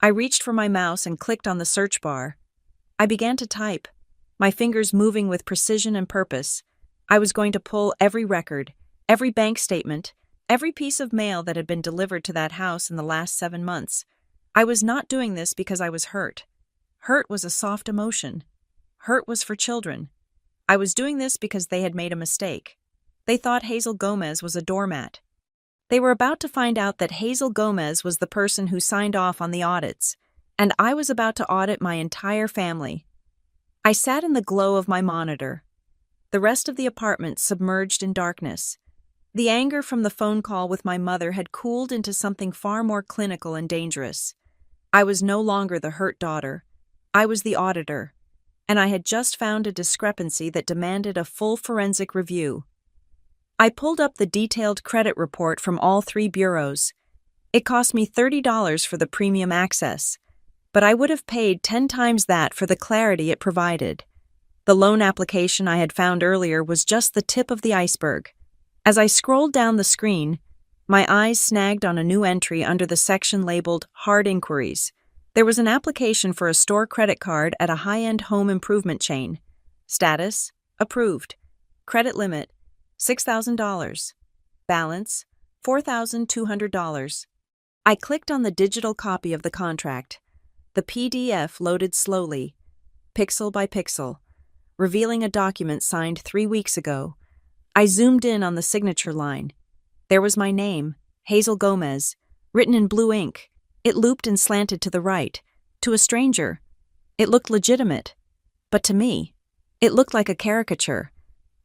I reached for my mouse and clicked on the search bar. I began to type, my fingers moving with precision and purpose. I was going to pull every record, every bank statement, every piece of mail that had been delivered to that house in the last 7 months. I was not doing this because I was hurt. Hurt was a soft emotion. Hurt was for children. I was doing this because they had made a mistake. They thought Hazel Gomez was a doormat. They were about to find out that Hazel Gomez was the person who signed off on the audits, and I was about to audit my entire family. I sat in the glow of my monitor. The rest of the apartment submerged in darkness. The anger from the phone call with my mother had cooled into something far more clinical and dangerous. I was no longer the hurt daughter. I was the auditor, and I had just found a discrepancy that demanded a full forensic review. I pulled up the detailed credit report from all 3 bureaus. It cost me $30 for the premium access, but I would have paid 10 times that for the clarity it provided. The loan application I had found earlier was just the tip of the iceberg. As I scrolled down the screen, my eyes snagged on a new entry under the section labeled Hard Inquiries. There was an application for a store credit card at a high-end home improvement chain. Status: approved. Credit limit: $6,000. Balance: $4,200. I clicked on the digital copy of the contract. The PDF loaded slowly, pixel by pixel, revealing a document signed 3 weeks ago. I zoomed in on the signature line. There was my name, Hazel Gomez, written in blue ink. It looped and slanted to the right. To a stranger, it looked legitimate. But to me, it looked like a caricature.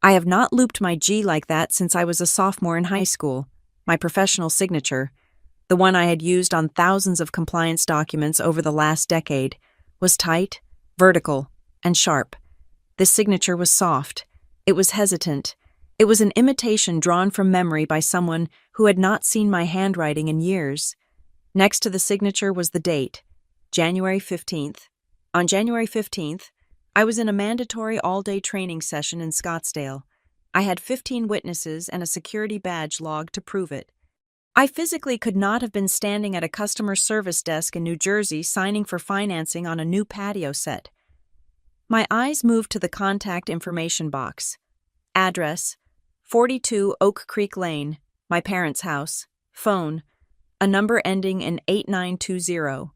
I have not looped my G like that since I was a sophomore in high school. My professional signature, the one I had used on thousands of compliance documents over the last decade, was tight, vertical, and sharp. This signature was soft. It was hesitant. It was an imitation drawn from memory by someone who had not seen my handwriting in years. Next to the signature was the date, January 15th. On January 15th, I was in a mandatory all-day training session in Scottsdale. I had 15 witnesses and a security badge log to prove it. I physically could not have been standing at a customer service desk in New Jersey signing for financing on a new patio set. My eyes moved to the contact information box. Address, 42 Oak Creek Lane, my parents' house. Phone, a number ending in 8920.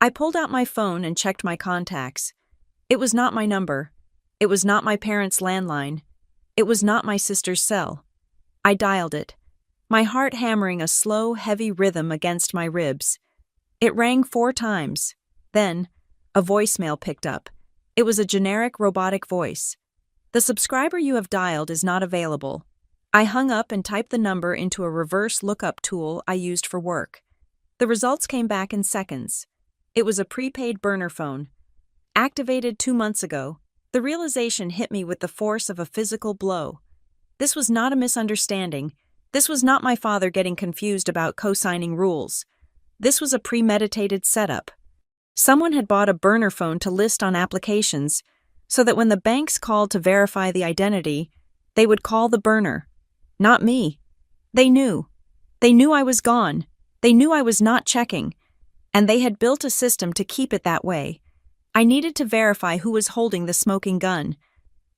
I pulled out my phone and checked my contacts. It was not my number. It was not my parents' landline. It was not my sister's cell. I dialed it, my heart hammering a slow, heavy rhythm against my ribs. It rang 4 times. Then, a voicemail picked up. It was a generic robotic voice. The subscriber you have dialed is not available. I hung up and typed the number into a reverse lookup tool I used for work. The results came back in seconds. It was a prepaid burner phone. Activated 2 months ago, the realization hit me with the force of a physical blow. This was not a misunderstanding. This was not my father getting confused about co-signing rules. This was a premeditated setup. Someone had bought a burner phone to list on applications so that when the banks called to verify the identity, they would call the burner. Not me. They knew. They knew I was gone. They knew I was not checking. And they had built a system to keep it that way. I needed to verify who was holding the smoking gun.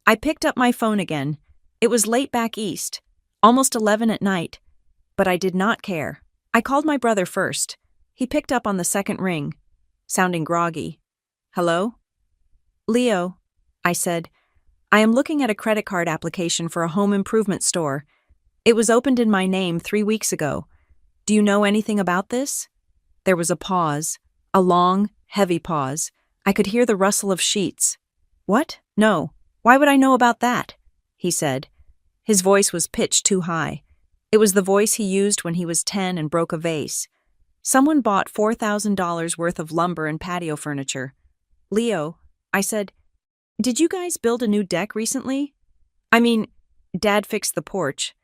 I picked up my phone again. It was late back east, almost 11 at night. But I did not care. I called my brother first. He picked up on the second ring, sounding groggy. Hello? Leo, I said. I am looking at a credit card application for a home improvement store. It was opened in my name 3 weeks ago. Do you know anything about this? There was a pause, a long, heavy pause. I could hear the rustle of sheets. What? No. Why would I know about that? He said. His voice was pitched too high. It was the voice he used when he was 10 and broke a vase. Someone bought $4,000 worth of lumber and patio furniture. Leo, I said, did you guys build a new deck recently? I mean, Dad fixed the porch,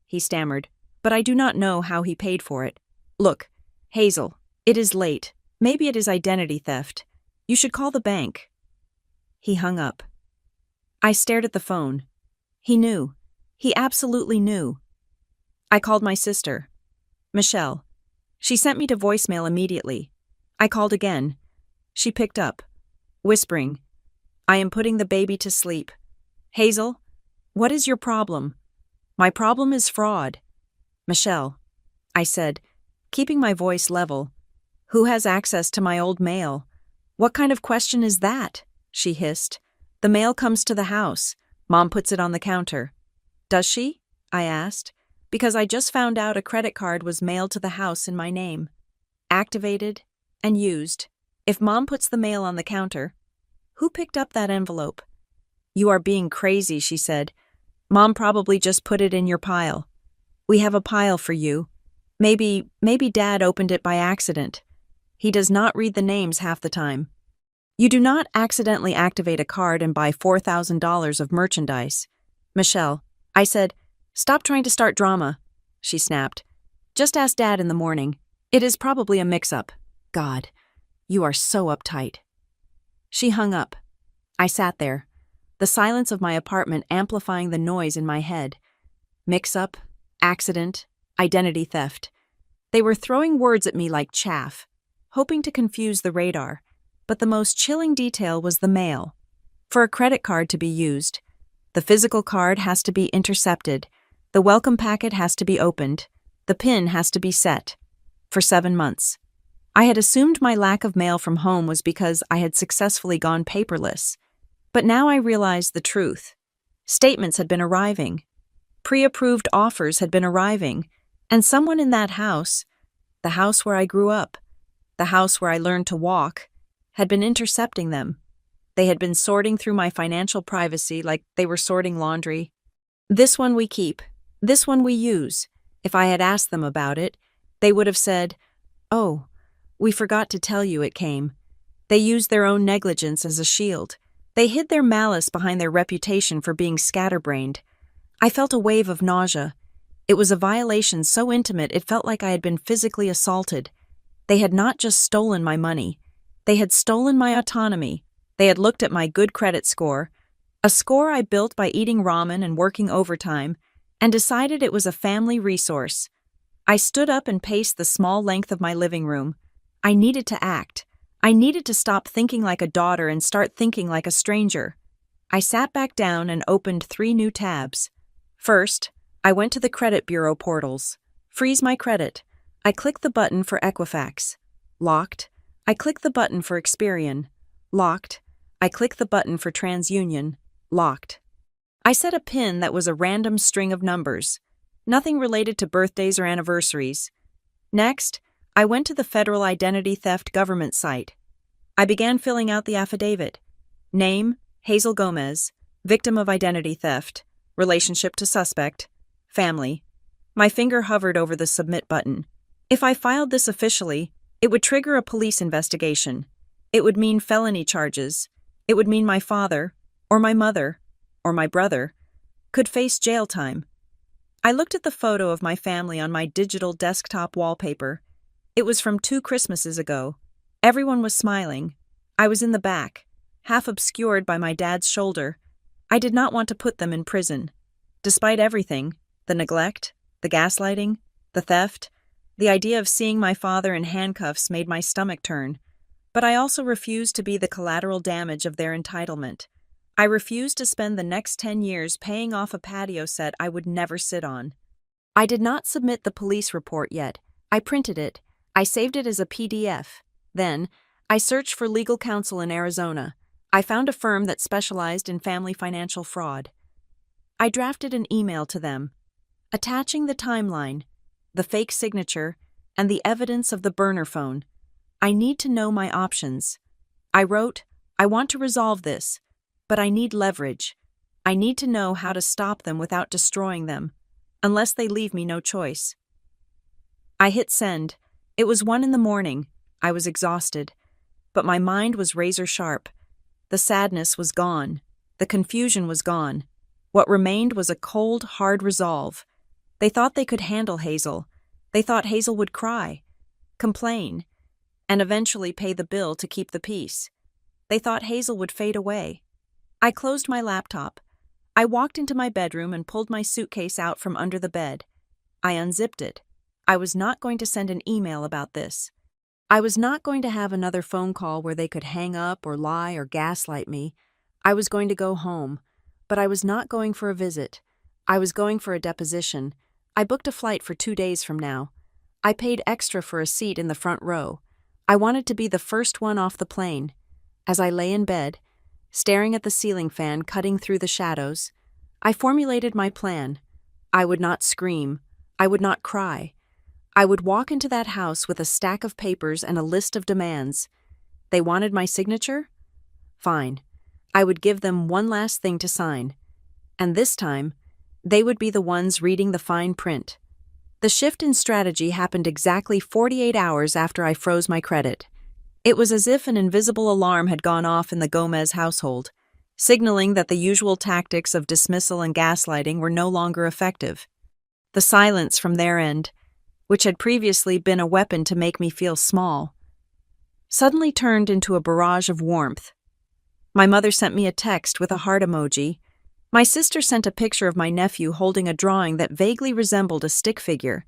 he stammered, but I do not know how he paid for it. Look, Hazel, it is late. Maybe it is identity theft. You should call the bank. He hung up. I stared at the phone. He knew. He absolutely knew. I called my sister, Michelle. She sent me to voicemail immediately. I called again. She picked up, whispering, I am putting the baby to sleep. Hazel, what is your problem? My problem is fraud. Michelle, I said, keeping my voice level. Who has access to my old mail? What kind of question is that? She hissed. The mail comes to the house. Mom puts it on the counter. Does she? I asked, because I just found out a credit card was mailed to the house in my name. Activated and used. If Mom puts the mail on the counter, who picked up that envelope? You are being crazy, she said. Mom probably just put it in your pile. We have a pile for you. Maybe Dad opened it by accident. He does not read the names half the time. You do not accidentally activate a card and buy $4,000 of merchandise. Michelle, I said, stop trying to start drama, she snapped. Just ask Dad in the morning. It is probably a mix-up. God, you are so uptight. She hung up. I sat there, the silence of my apartment amplifying the noise in my head. Mix-up, accident, identity theft. They were throwing words at me like chaff, hoping to confuse the radar, but the most chilling detail was the mail. For a credit card to be used, the physical card has to be intercepted, the welcome packet has to be opened, the PIN has to be set. For 7 months. I had assumed my lack of mail from home was because I had successfully gone paperless. But now I realized the truth. Statements had been arriving. Pre-approved offers had been arriving. And someone in that house, the house where I grew up, the house where I learned to walk, had been intercepting them. They had been sorting through my financial privacy like they were sorting laundry. This one we keep. This one we use. If I had asked them about it, they would have said, "Oh, we forgot to tell you it came." They used their own negligence as a shield. They hid their malice behind their reputation for being scatterbrained. I felt a wave of nausea. It was a violation so intimate it felt like I had been physically assaulted. They had not just stolen my money. They had stolen my autonomy. They had looked at my good credit score, a score I built by eating ramen and working overtime, and decided it was a family resource. I stood up and paced the small length of my living room. I needed to act. I needed to stop thinking like a daughter and start thinking like a stranger. I sat back down and opened 3 new tabs. First, I went to the credit bureau portals. Freeze my credit. I clicked the button for Equifax. Locked. I clicked the button for Experian. Locked. I clicked the button for TransUnion. Locked. I set a PIN that was a random string of numbers. Nothing related to birthdays or anniversaries. Next, I went to the Federal Identity Theft Government site. I began filling out the affidavit. Name, Hazel Gomez. Victim of identity theft. Relationship to suspect. Family. My finger hovered over the submit button. If I filed this officially, it would trigger a police investigation. It would mean felony charges. It would mean my father, or my mother, or my brother, could face jail time. I looked at the photo of my family on my digital desktop wallpaper. It was from 2 Christmases ago. Everyone was smiling. I was in the back, half obscured by my dad's shoulder. I did not want to put them in prison. Despite everything, the neglect, the gaslighting, the theft, the idea of seeing my father in handcuffs made my stomach turn. But I also refused to be the collateral damage of their entitlement. I refused to spend the next 10 years paying off a patio set I would never sit on. I did not submit the police report yet. I printed it. I saved it as a PDF. Then, I searched for legal counsel in Arizona. I found a firm that specialized in family financial fraud. I drafted an email to them, attaching the timeline, the fake signature, and the evidence of the burner phone. I need to know my options. I wrote, I want to resolve this, but I need leverage. I need to know how to stop them without destroying them, unless they leave me no choice. I hit send. It was 1 a.m. I was exhausted, but my mind was razor sharp. The sadness was gone. The confusion was gone. What remained was a cold, hard resolve. They thought they could handle Hazel. They thought Hazel would cry, complain, and eventually pay the bill to keep the peace. They thought Hazel would fade away. I closed my laptop. I walked into my bedroom and pulled my suitcase out from under the bed. I unzipped it. I was not going to send an email about this. I was not going to have another phone call where they could hang up or lie or gaslight me. I was going to go home, but I was not going for a visit. I was going for a deposition. I booked a flight for 2 days from now. I paid extra for a seat in the front row. I wanted to be the first one off the plane. As I lay in bed, staring at the ceiling fan cutting through the shadows, I formulated my plan. I would not scream. I would not cry. I would walk into that house with a stack of papers and a list of demands. They wanted my signature? Fine. I would give them one last thing to sign. And this time, they would be the ones reading the fine print. The shift in strategy happened exactly 48 hours after I froze my credit. It was as if an invisible alarm had gone off in the Gomez household, signaling that the usual tactics of dismissal and gaslighting were no longer effective. The silence from their end, which had previously been a weapon to make me feel small, suddenly turned into a barrage of warmth. My mother sent me a text with a heart emoji. My sister sent a picture of my nephew holding a drawing that vaguely resembled a stick figure.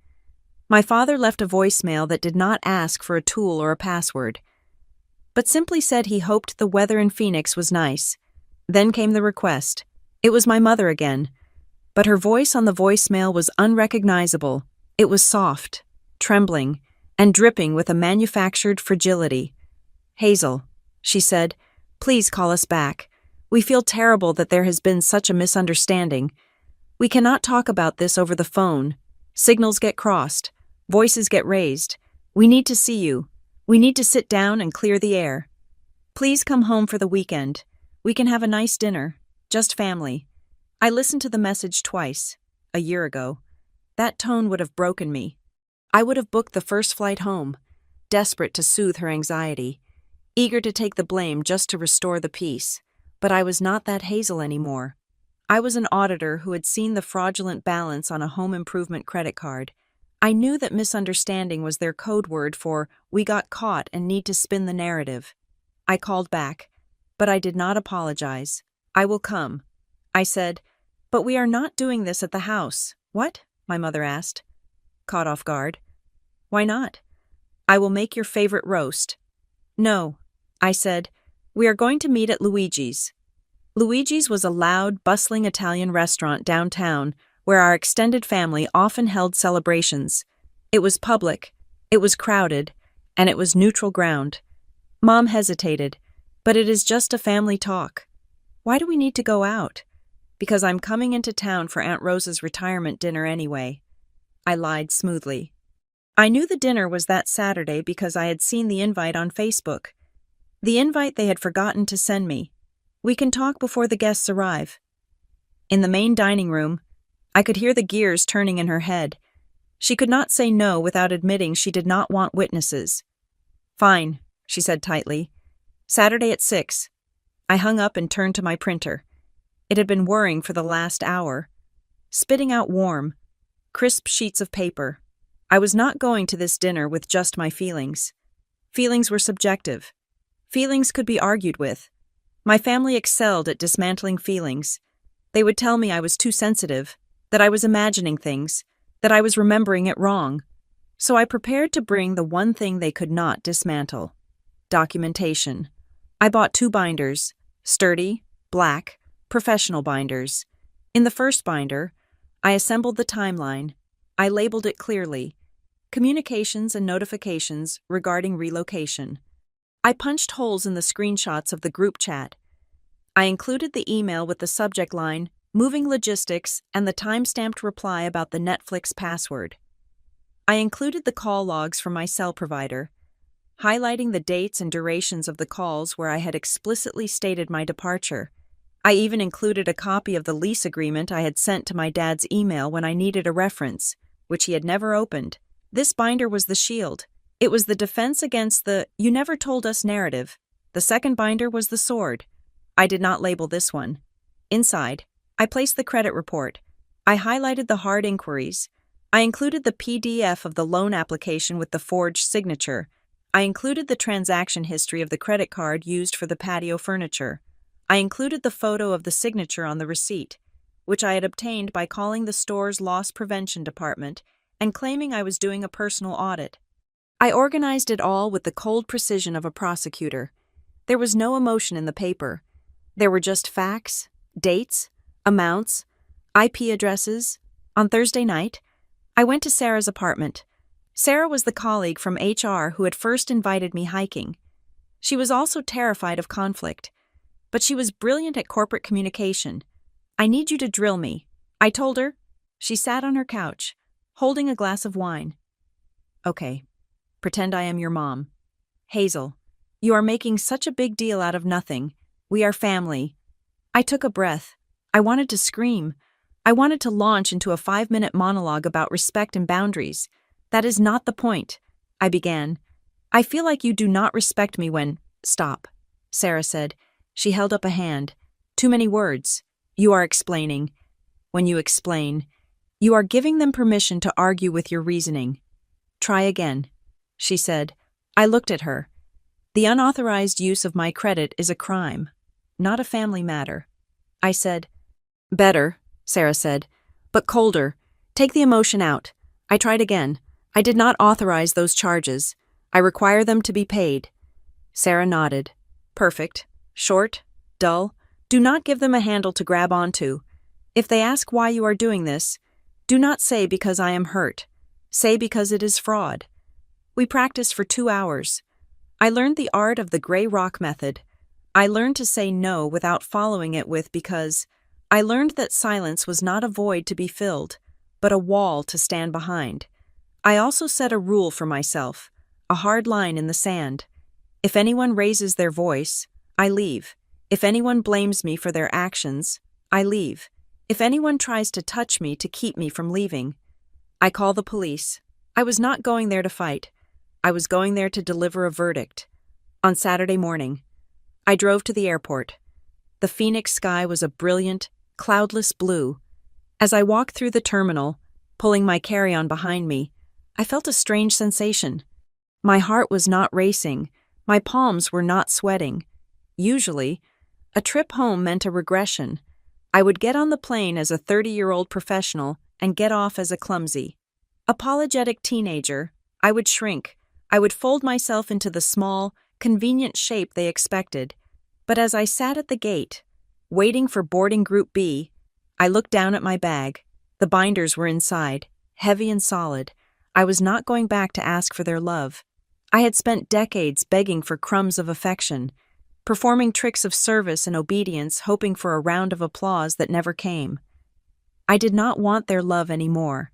My father left a voicemail that did not ask for a tool or a password, but simply said he hoped the weather in Phoenix was nice. Then came the request. It was my mother again, but her voice on the voicemail was unrecognizable. It was soft, trembling, and dripping with a manufactured fragility. "Hazel," she said, "please call us back. We feel terrible that there has been such a misunderstanding. We cannot talk about this over the phone. Signals get crossed. Voices get raised. We need to see you. We need to sit down and clear the air. Please come home for the weekend. We can have a nice dinner. Just family." I listened to the message twice, a year ago. That tone would have broken me. I would have booked the first flight home, desperate to soothe her anxiety, eager to take the blame just to restore the peace. But I was not that Hazel anymore. I was an auditor who had seen the fraudulent balance on a home improvement credit card. I knew that misunderstanding was their code word for "we got caught and need to spin the narrative." I called back, but I did not apologize. "I will come," I said, "but we are not doing this at the house." "What?" my mother asked, caught off guard. "Why not?" "I will make your favorite roast." "No," I said, "we are going to meet at Luigi's." Luigi's was a loud, bustling Italian restaurant downtown where our extended family often held celebrations. It was public, it was crowded, and it was neutral ground. Mom hesitated, "But it is just a family talk." "Why do we need to go out?" "Because I'm coming into town for Aunt Rosa's retirement dinner anyway." I lied smoothly. I knew the dinner was that Saturday because I had seen the invite on Facebook. The invite they had forgotten to send me. "We can talk before the guests arrive." In the main dining room, I could hear the gears turning in her head. She could not say no without admitting she did not want witnesses. "Fine," she said tightly. "Saturday at 6. I hung up and turned to my printer. It had been whirring for the last hour, spitting out warm, crisp sheets of paper. I was not going to this dinner with just my feelings. Feelings were subjective. Feelings could be argued with. My family excelled at dismantling feelings. They would tell me I was too sensitive, that I was imagining things, that I was remembering it wrong. So I prepared to bring the one thing they could not dismantle: documentation. I bought 2 binders, sturdy, black, professional binders. In the first binder, I assembled the timeline. I labeled it clearly: communications and notifications regarding relocation. I punched holes in the screenshots of the group chat. I included the email with the subject line, "Moving Logistics," and the time-stamped reply about the Netflix password. I included the call logs from my cell provider, highlighting the dates and durations of the calls where I had explicitly stated my departure. I even included a copy of the lease agreement I had sent to my dad's email when I needed a reference, which he had never opened. This binder was the shield. It was the defense against the "you never told us" narrative. The second binder was the sword. I did not label this one. Inside, I placed the credit report. I highlighted the hard inquiries. I included the PDF of the loan application with the forged signature. I included the transaction history of the credit card used for the patio furniture. I included the photo of the signature on the receipt, which I had obtained by calling the store's loss prevention department and claiming I was doing a personal audit. I organized it all with the cold precision of a prosecutor. There was no emotion in the paper. There were just facts, dates, amounts, IP addresses. On Thursday night, I went to Sarah's apartment. Sarah was the colleague from HR who had first invited me hiking. She was also terrified of conflict, but she was brilliant at corporate communication. "I need you to drill me," I told her. She sat on her couch, holding a glass of wine. "Okay, pretend I am your mom. Hazel, you are making such a big deal out of nothing. We are family." I took a breath. I wanted to scream. I wanted to launch into a 5-minute monologue about respect and boundaries. "That is not the point," I began. "I feel like you do not respect me when—" "Stop," Sarah said. She held up a hand. "Too many words. You are explaining. When you explain, you are giving them permission to argue with your reasoning. Try again," she said. I looked at her. "The unauthorized use of my credit is a crime, not a family matter." I said. "Better," Sarah said, "but colder. Take the emotion out." I tried again. "I did not authorize those charges. I require them to be paid." Sarah nodded. "Perfect. Short, dull. Do not give them a handle to grab onto. If they ask why you are doing this, do not say because I am hurt. Say because it is fraud. We practiced for 2 hours. I learned the art of the gray rock method. I learned to say no without following it with because. I learned that silence was not a void to be filled, but a wall to stand behind. I also set a rule for myself, a hard line in the sand. If anyone raises their voice, I leave. If anyone blames me for their actions, I leave. If anyone tries to touch me to keep me from leaving, I call the police. I was not going there to fight. I was going there to deliver a verdict. On Saturday morning, I drove to the airport. The Phoenix sky was a brilliant, cloudless blue. As I walked through the terminal, pulling my carry-on behind me, I felt a strange sensation. My heart was not racing. My palms were not sweating. Usually, a trip home meant a regression. I would get on the plane as a 30-year-old professional and get off as a clumsy, apologetic teenager. I would shrink. I would fold myself into the small, convenient shape they expected. But as I sat at the gate, waiting for boarding Group B, I looked down at my bag. The binders were inside, heavy and solid. I was not going back to ask for their love. I had spent decades begging for crumbs of affection, performing tricks of service and obedience, hoping for a round of applause that never came. I did not want their love anymore.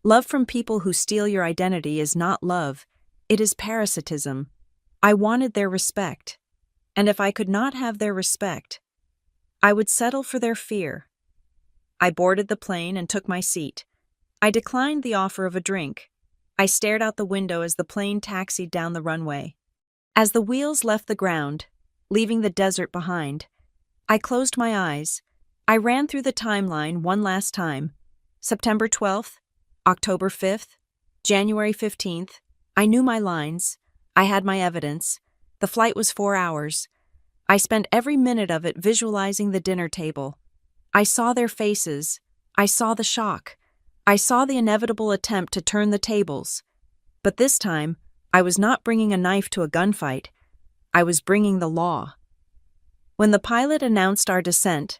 Love from people who steal your identity is not love. It is parasitism. I wanted their respect. And if I could not have their respect, I would settle for their fear. I boarded the plane and took my seat. I declined the offer of a drink. I stared out the window as the plane taxied down the runway. As the wheels left the ground, leaving the desert behind, I closed my eyes. I ran through the timeline one last time. September 12th, October 5th, January 15th. I knew my lines. I had my evidence. The flight was 4 hours. I spent every minute of it visualizing the dinner table. I saw their faces. I saw the shock. I saw the inevitable attempt to turn the tables. But this time, I was not bringing a knife to a gunfight. I was bringing the law. When the pilot announced our descent,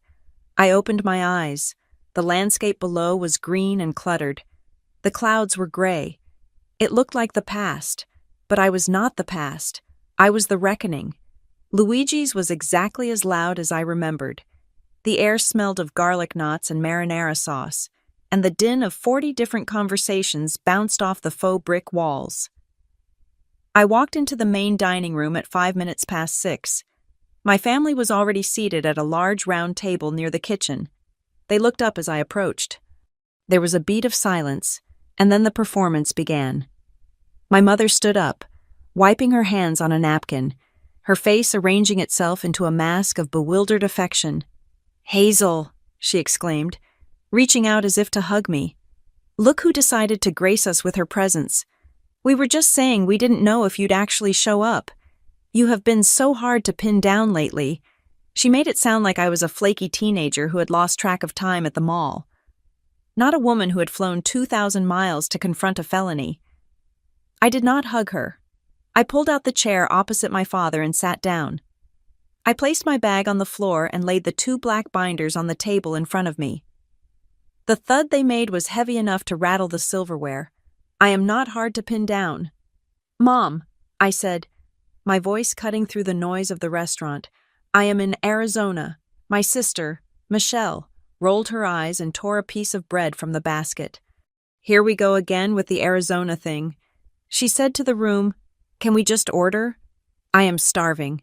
I opened my eyes. The landscape below was green and cluttered. The clouds were gray. It looked like the past, but I was not the past. I was the reckoning. Luigi's was exactly as loud as I remembered. The air smelled of garlic knots and marinara sauce, and the din of 40 different conversations bounced off the faux brick walls. I walked into the main dining room at 6:05. My family was already seated at a large round table near the kitchen. They looked up as I approached. There was a beat of silence, and then the performance began. My mother stood up, wiping her hands on a napkin, her face arranging itself into a mask of bewildered affection. "Hazel," she exclaimed, reaching out as if to hug me. "Look who decided to grace us with her presence. We were just saying we didn't know if you'd actually show up. You have been so hard to pin down lately." She made it sound like I was a flaky teenager who had lost track of time at the mall, not a woman who had flown 2,000 miles to confront a felony. I did not hug her. I pulled out the chair opposite my father and sat down. I placed my bag on the floor and laid the 2 black binders on the table in front of me. The thud they made was heavy enough to rattle the silverware. I am not hard to pin down. "Mom," I said, my voice cutting through the noise of the restaurant, "I am in Arizona. My sister, Michelle, rolled her eyes and tore a piece of bread from the basket. Here we go again with the Arizona thing. She said to the room, 'Can we just order? I am starving.'"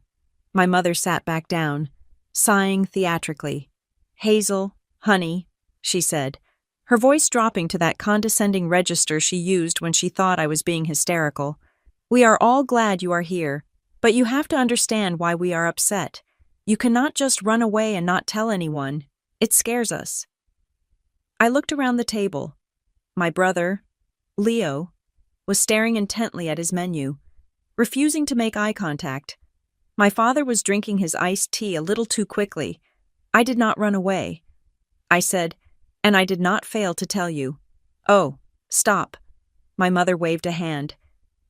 My mother sat back down, sighing theatrically. "Hazel, honey," she said, her voice dropping to that condescending register she used when she thought I was being hysterical. "We are all glad you are here, but you have to understand why we are upset. You cannot just run away and not tell anyone. It scares us." I looked around the table. My brother, Leo, was staring intently at his menu, refusing to make eye contact. My father was drinking his iced tea a little too quickly. I did not run away. I said, "And I did not fail to tell you." "Oh, stop." My mother waved a hand.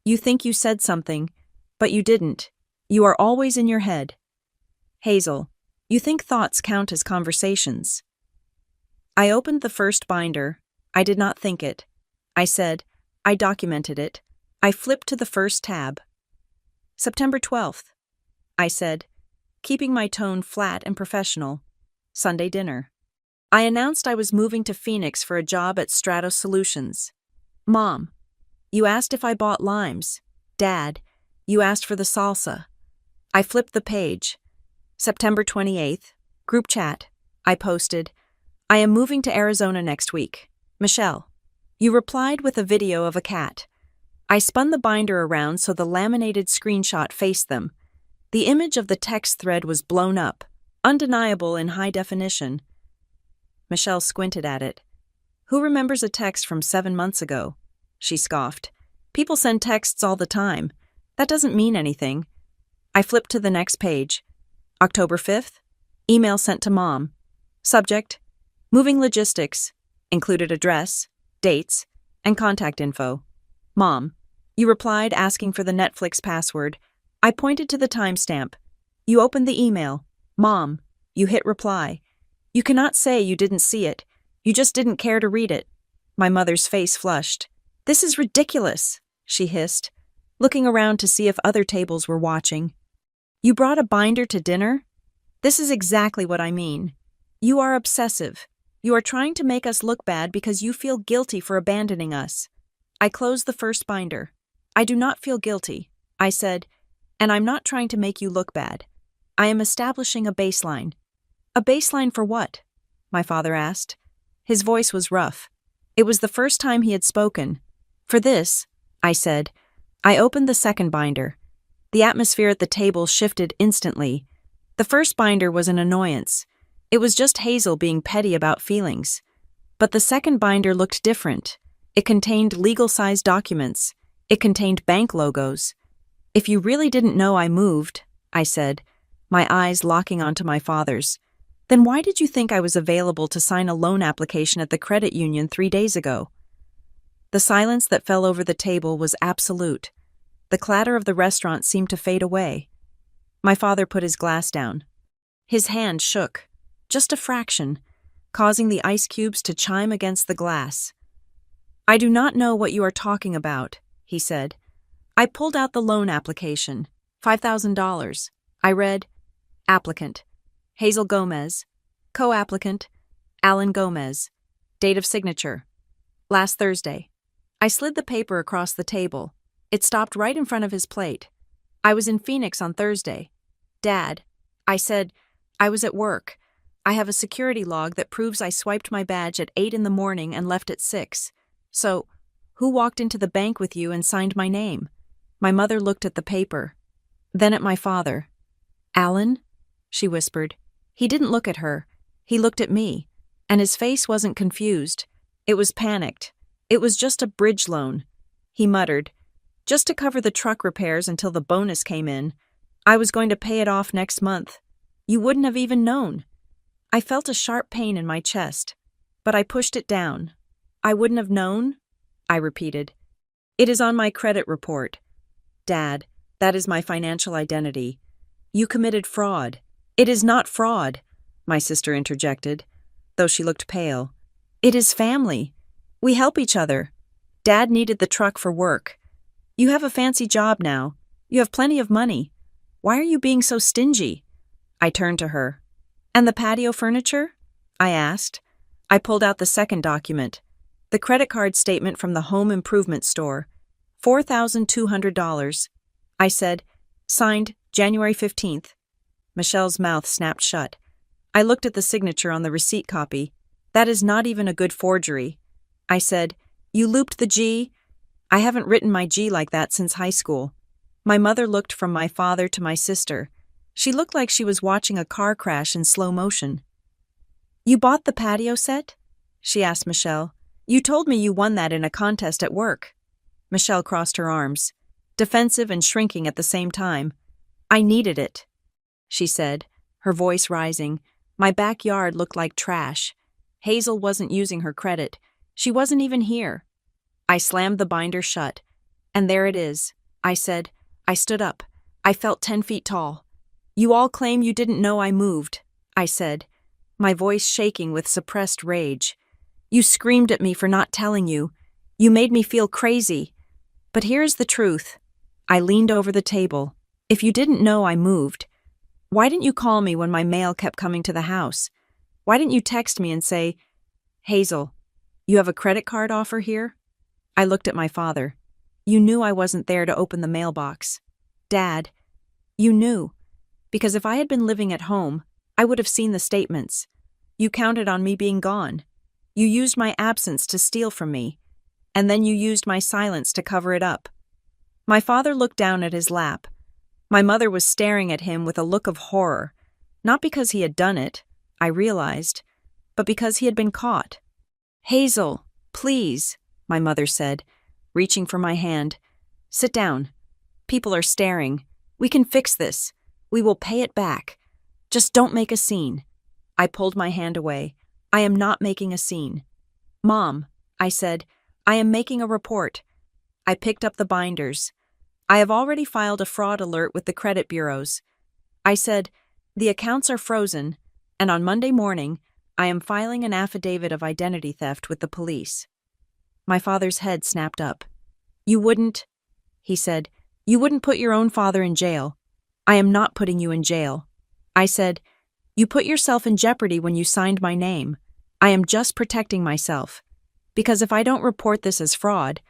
"You think you said something, but you didn't. You are always in your head. Hazel, you think thoughts count as conversations." I opened the first binder. I did not think it. I said, "I documented it. I flipped to the first tab. September 12th. I said, keeping my tone flat and professional. Sunday dinner. I announced I was moving to Phoenix for a job at Stratos Solutions. Mom, you asked if I bought limes. Dad, you asked for the salsa. I flipped the page. September 28th. Group chat. I posted, I am moving to Arizona next week. Michelle. You replied with a video of a cat. I spun the binder around so the laminated screenshot faced them. The image of the text thread was blown up, undeniable in high definition. Michelle squinted at it. Who remembers a text from 7 months ago? She scoffed. People send texts all the time. That doesn't mean anything. I flipped to the next page. October 5th. Email sent to Mom. Subject, moving logistics, included address, dates, and contact info. Mom, you replied asking for the Netflix password. I pointed to the timestamp. You opened the email. Mom, you hit reply. You cannot say you didn't see it. You just didn't care to read it. My mother's face flushed. This is ridiculous, she hissed, looking around to see if other tables were watching. You brought a binder to dinner? This is exactly what I mean. You are obsessive. You are trying to make us look bad because you feel guilty for abandoning us. I closed the first binder. I do not feel guilty, I said, and I'm not trying to make you look bad. I am establishing a baseline. A baseline for what? My father asked. His voice was rough. It was the first time he had spoken. For this, I said. I opened the second binder. The atmosphere at the table shifted instantly. The first binder was an annoyance. It was just Hazel being petty about feelings. But the second binder looked different. It contained legal-sized documents. It contained bank logos. If you really didn't know I moved, I said, my eyes locking onto my father's, then why did you think I was available to sign a loan application at the credit union 3 days ago? The silence that fell over the table was absolute. The clatter of the restaurant seemed to fade away. My father put his glass down. His hand shook, just a fraction, causing the ice cubes to chime against the glass. I do not know what you are talking about, he said. I pulled out the loan application, $5,000. I read, applicant, Hazel Gomez, co-applicant, Alan Gomez, date of signature, last Thursday. I slid the paper across the table. It stopped right in front of his plate. I was in Phoenix on Thursday. Dad, I said, I was at work. I have a security log that proves I swiped my badge at 8 in the morning and left at 6. So, who walked into the bank with you and signed my name? My mother looked at the paper, then at my father. Alan? She whispered. He didn't look at her. He looked at me, and his face wasn't confused. It was panicked. It was just a bridge loan. He muttered, just to cover the truck repairs until the bonus came in. I was going to pay it off next month. You wouldn't have even known. I felt a sharp pain in my chest, but I pushed it down. I wouldn't have known? I repeated. It is on my credit report. Dad, that is my financial identity. You committed fraud. It is not fraud, my sister interjected, though she looked pale. It is family. We help each other. Dad needed the truck for work. You have a fancy job now. You have plenty of money. Why are you being so stingy? I turned to her. And the patio furniture? I asked. I pulled out the second document, the credit card statement from the home improvement store, $4,200. I said, signed January 15th. Michelle's mouth snapped shut. I looked at the signature on the receipt copy. That is not even a good forgery. I said, you looped the G? I haven't written my G like that since high school. My mother looked from my father to my sister. She looked like she was watching a car crash in slow motion. You bought the patio set? She asked Michelle. You told me you won that in a contest at work. Michelle crossed her arms, defensive and shrinking at the same time. I needed it, she said, her voice rising. My backyard looked like trash. Hazel wasn't using her credit. She wasn't even here. I slammed the binder shut. And there it is, I said. I stood up. I felt 10 feet tall. You all claim you didn't know I moved, I said, my voice shaking with suppressed rage. You screamed at me for not telling you. You made me feel crazy. But here's the truth. I leaned over the table. If you didn't know I moved, why didn't you call me when my mail kept coming to the house? Why didn't you text me and say, Hazel, you have a credit card offer here? I looked at my father. You knew I wasn't there to open the mailbox. Dad, you knew. Because if I had been living at home, I would have seen the statements. You counted on me being gone. You used my absence to steal from me. And then you used my silence to cover it up. My father looked down at his lap. My mother was staring at him with a look of horror, not because he had done it, I realized, but because he had been caught. Hazel, please, my mother said, reaching for my hand. Sit down. People are staring. We can fix this. We will pay it back. Just don't make a scene. I pulled my hand away. I am not making a scene. Mom, I said, I am making a report. I picked up the binders. I have already filed a fraud alert with the credit bureaus. I said, the accounts are frozen, and on Monday morning, I am filing an affidavit of identity theft with the police. My father's head snapped up. You wouldn't, he said, you wouldn't put your own father in jail. I am not putting you in jail. I said, you put yourself in jeopardy when you signed my name. I am just protecting myself. Because if I don't report this as fraud,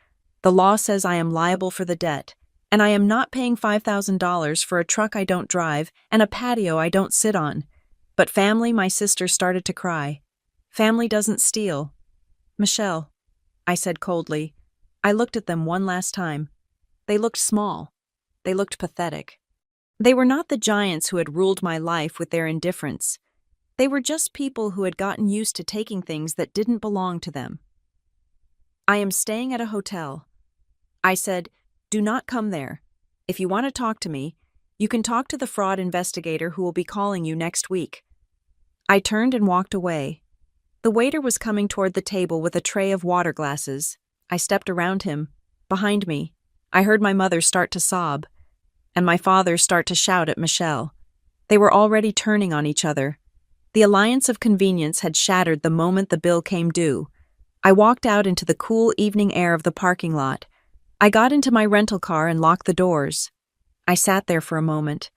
the law says I am liable for the debt, and I am not paying $5,000 for a truck I don't drive and a patio I don't sit on. But family, my sister started to cry. Family doesn't steal. Michelle, I said coldly. I looked at them one last time. They looked small. They looked pathetic. They were not the giants who had ruled my life with their indifference. They were just people who had gotten used to taking things that didn't belong to them. I am staying at a hotel. I said, do not come there. If you want to talk to me, you can talk to the fraud investigator who will be calling you next week. I turned and walked away. The waiter was coming toward the table with a tray of water glasses. I stepped around him. Behind me, I heard my mother start to sob, and my father start to shout at Michelle. They were already turning on each other. The alliance of convenience had shattered the moment the bill came due. I walked out into the cool evening air of the parking lot. I got into my rental car and locked the doors. I sat there for a moment,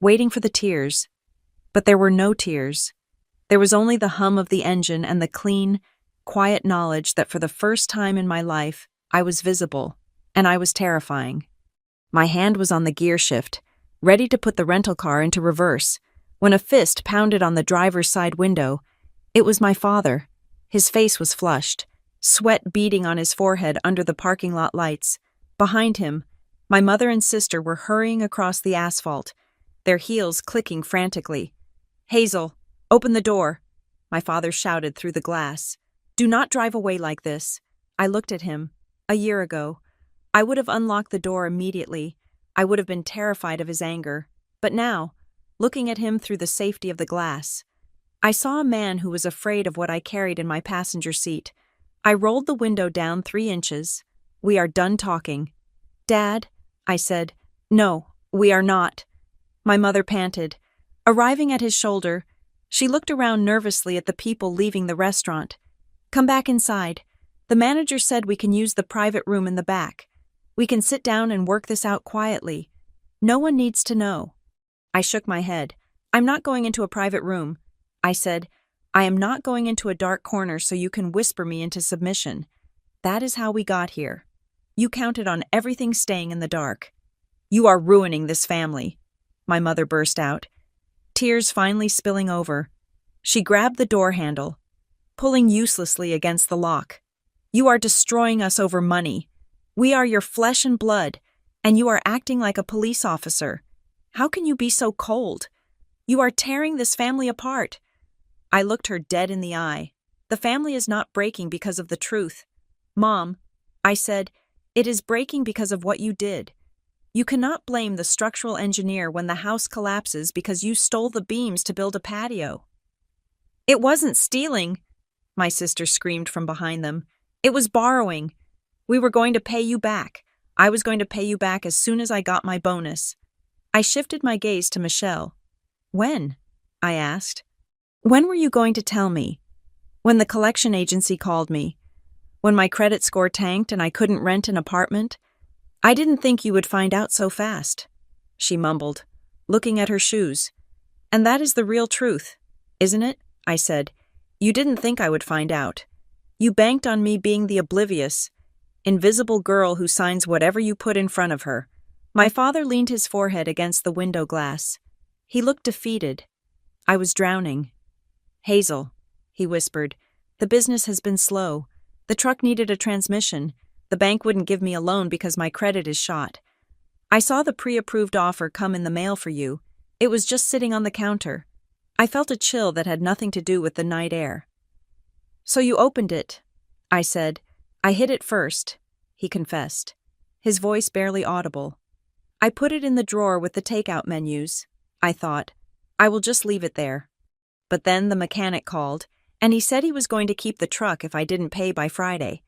waiting for the tears. But there were no tears. There was only the hum of the engine and the clean, quiet knowledge that for the first time in my life, I was visible, and I was terrifying. My hand was on the gear shift, ready to put the rental car into reverse, when a fist pounded on the driver's side window. It was my father. His face was flushed, sweat beading on his forehead under the parking lot lights. Behind him, my mother and sister were hurrying across the asphalt, their heels clicking frantically. Hazel, open the door, my father shouted through the glass. Do not drive away like this. I looked at him. A year ago, I would have unlocked the door immediately. I would have been terrified of his anger. But now, looking at him through the safety of the glass, I saw a man who was afraid of what I carried in my passenger seat. I rolled the window down 3 inches. We are done talking. Dad, I said. No, we are not. My mother panted. Arriving at his shoulder, she looked around nervously at the people leaving the restaurant. Come back inside. The manager said we can use the private room in the back. We can sit down and work this out quietly. No one needs to know. I shook my head. I'm not going into a private room. I said, I am not going into a dark corner so you can whisper me into submission. That is how we got here. You counted on everything staying in the dark. You are ruining this family, my mother burst out, tears finally spilling over. She grabbed the door handle, pulling uselessly against the lock. You are destroying us over money. We are your flesh and blood, and you are acting like a police officer. How can you be so cold? You are tearing this family apart. I looked her dead in the eye. The family is not breaking because of the truth. Mom, I said, it is breaking because of what you did. You cannot blame the structural engineer when the house collapses because you stole the beams to build a patio. It wasn't stealing, my sister screamed from behind them. It was borrowing. We were going to pay you back. I was going to pay you back as soon as I got my bonus. I shifted my gaze to Michelle. When? I asked. When were you going to tell me? When the collection agency called me? When my credit score tanked and I couldn't rent an apartment? I didn't think you would find out so fast, she mumbled, looking at her shoes. And that is the real truth, isn't it? I said. You didn't think I would find out. You banked on me being the oblivious, invisible girl who signs whatever you put in front of her. My father leaned his forehead against the window glass. He looked defeated. I was drowning. Hazel, he whispered, the business has been slow. The truck needed a transmission. The bank wouldn't give me a loan because my credit is shot. I saw the pre-approved offer come in the mail for you. It was just sitting on the counter. I felt a chill that had nothing to do with the night air. So you opened it, I said. I hid it first, he confessed, his voice barely audible. I put it in the drawer with the takeout menus. I thought, I will just leave it there. But then the mechanic called, and he said he was going to keep the truck if I didn't pay by Friday.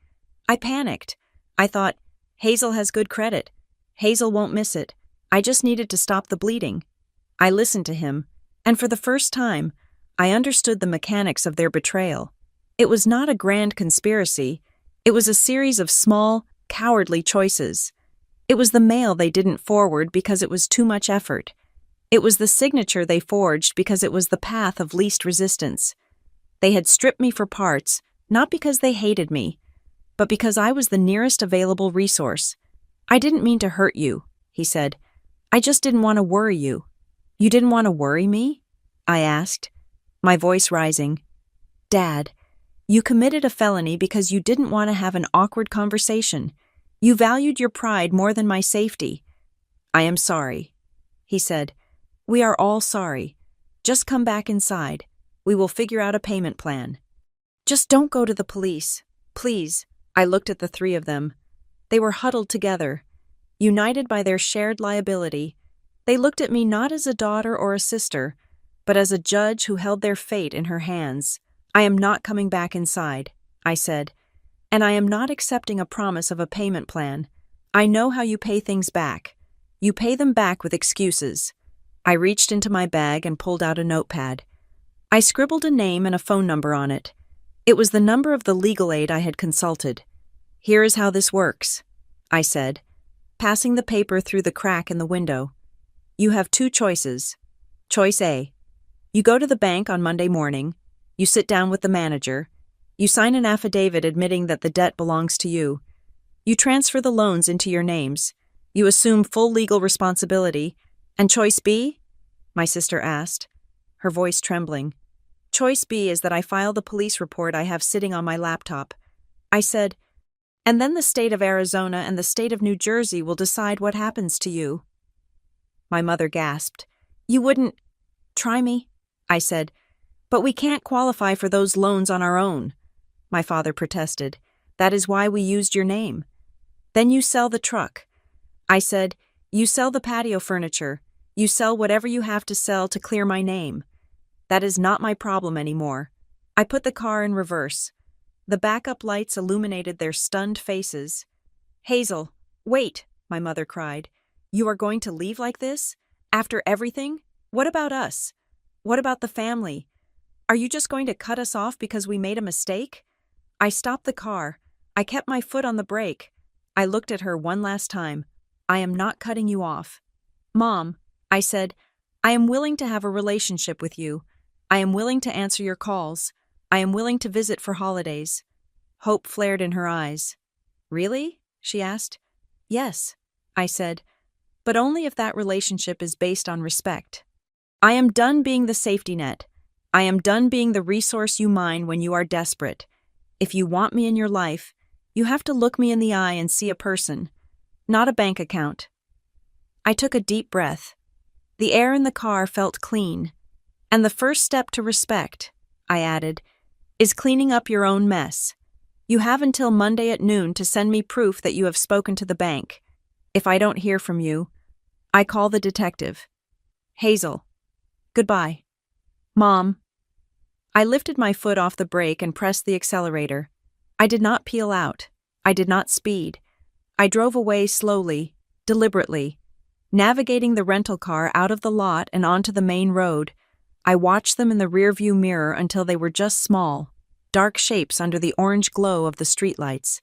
I panicked. I thought, Hazel has good credit. Hazel won't miss it. I just needed to stop the bleeding. I listened to him, and for the first time, I understood the mechanics of their betrayal. It was not a grand conspiracy. It was a series of small, cowardly choices. It was the mail they didn't forward because it was too much effort. It was the signature they forged because it was the path of least resistance. They had stripped me for parts, not because they hated me, but because I was the nearest available resource. I didn't mean to hurt you, he said. I just didn't want to worry you. You didn't want to worry me? I asked, my voice rising. Dad, you committed a felony because you didn't want to have an awkward conversation. You valued your pride more than my safety. I am sorry, he said. We are all sorry. Just come back inside. We will figure out a payment plan. Just don't go to the police, please. I looked at the three of them. They were huddled together, united by their shared liability. They looked at me not as a daughter or a sister, but as a judge who held their fate in her hands. I am not coming back inside, I said, and I am not accepting a promise of a payment plan. I know how you pay things back. You pay them back with excuses. I reached into my bag and pulled out a notepad. I scribbled a name and a phone number on it. It was the number of the legal aid I had consulted. Here is how this works, I said, passing the paper through the crack in the window. You have two choices. Choice A. You go to the bank on Monday morning. You sit down with the manager. You sign an affidavit admitting that the debt belongs to you. You transfer the loans into your names. You assume full legal responsibility. And choice B? My sister asked, her voice trembling. Choice B is that I file the police report I have sitting on my laptop. I said, and then the state of Arizona and the state of New Jersey will decide what happens to you. My mother gasped. You wouldn't try me? I said, but we can't qualify for those loans on our own. My father protested. That is why we used your name. Then you sell the truck. I said, you sell the patio furniture. You sell whatever you have to sell to clear my name. That is not my problem anymore. I put the car in reverse. The backup lights illuminated their stunned faces. Hazel, wait, my mother cried. You are going to leave like this? After everything? What about us? What about the family? Are you just going to cut us off because we made a mistake? I stopped the car. I kept my foot on the brake. I looked at her one last time. I am not cutting you off. Mom, I said, I am willing to have a relationship with you. I am willing to answer your calls. I am willing to visit for holidays. Hope flared in her eyes. Really? She asked. Yes, I said, but only if that relationship is based on respect. I am done being the safety net. I am done being the resource you mine when you are desperate. If you want me in your life, you have to look me in the eye and see a person, not a bank account. I took a deep breath. The air in the car felt clean. And the first step to respect, I added, is cleaning up your own mess. You have until Monday at noon to send me proof that you have spoken to the bank. If I don't hear from you, I call the detective. Hazel. Goodbye. Mom. I lifted my foot off the brake and pressed the accelerator. I did not peel out. I did not speed. I drove away slowly, deliberately, navigating the rental car out of the lot and onto the main road. I watched them in the rearview mirror until they were just small, dark shapes under the orange glow of the streetlights.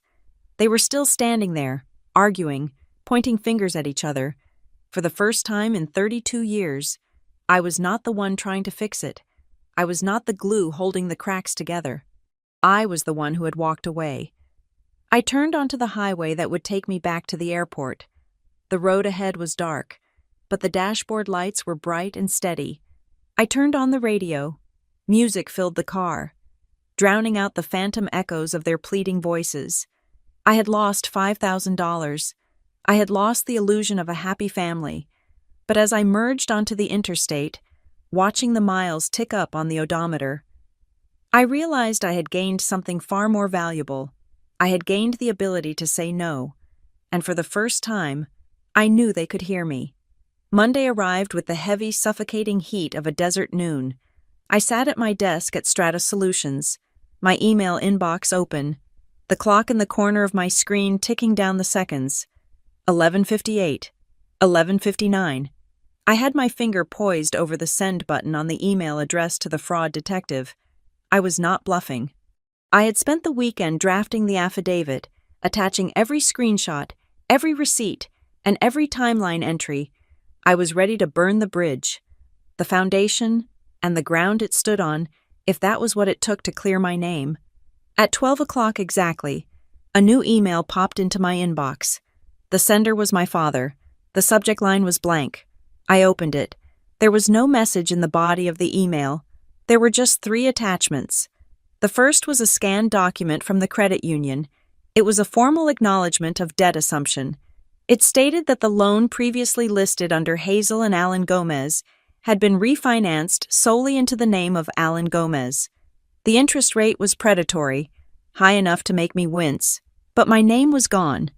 They were still standing there, arguing, pointing fingers at each other. For the first time in 32 years, I was not the one trying to fix it. I was not the glue holding the cracks together. I was the one who had walked away. I turned onto the highway that would take me back to the airport. The road ahead was dark, but the dashboard lights were bright and steady. I turned on the radio. Music filled the car, drowning out the phantom echoes of their pleading voices. I had lost $5,000. I had lost the illusion of a happy family. But as I merged onto the interstate, watching the miles tick up on the odometer, I realized I had gained something far more valuable. I had gained the ability to say no, and for the first time, I knew they could hear me. Monday arrived with the heavy, suffocating heat of a desert noon. I sat at my desk at Strata Solutions, my email inbox open, the clock in the corner of my screen ticking down the seconds. 11:58, 11:59. I had my finger poised over the send button on the email addressed to the fraud detective. I was not bluffing. I had spent the weekend drafting the affidavit, attaching every screenshot, every receipt, and every timeline entry. I was ready to burn the bridge, the foundation, and the ground it stood on, if that was what it took to clear my name. At 12 o'clock exactly, a new email popped into my inbox. The sender was my father. The subject line was blank. I opened it. There was no message in the body of the email. There were just 3 attachments. The first was a scanned document from the credit union. It was a formal acknowledgement of debt assumption. It stated that the loan previously listed under Hazel and Alan Gomez had been refinanced solely into the name of Alan Gomez. The interest rate was predatory, high enough to make me wince, but my name was gone.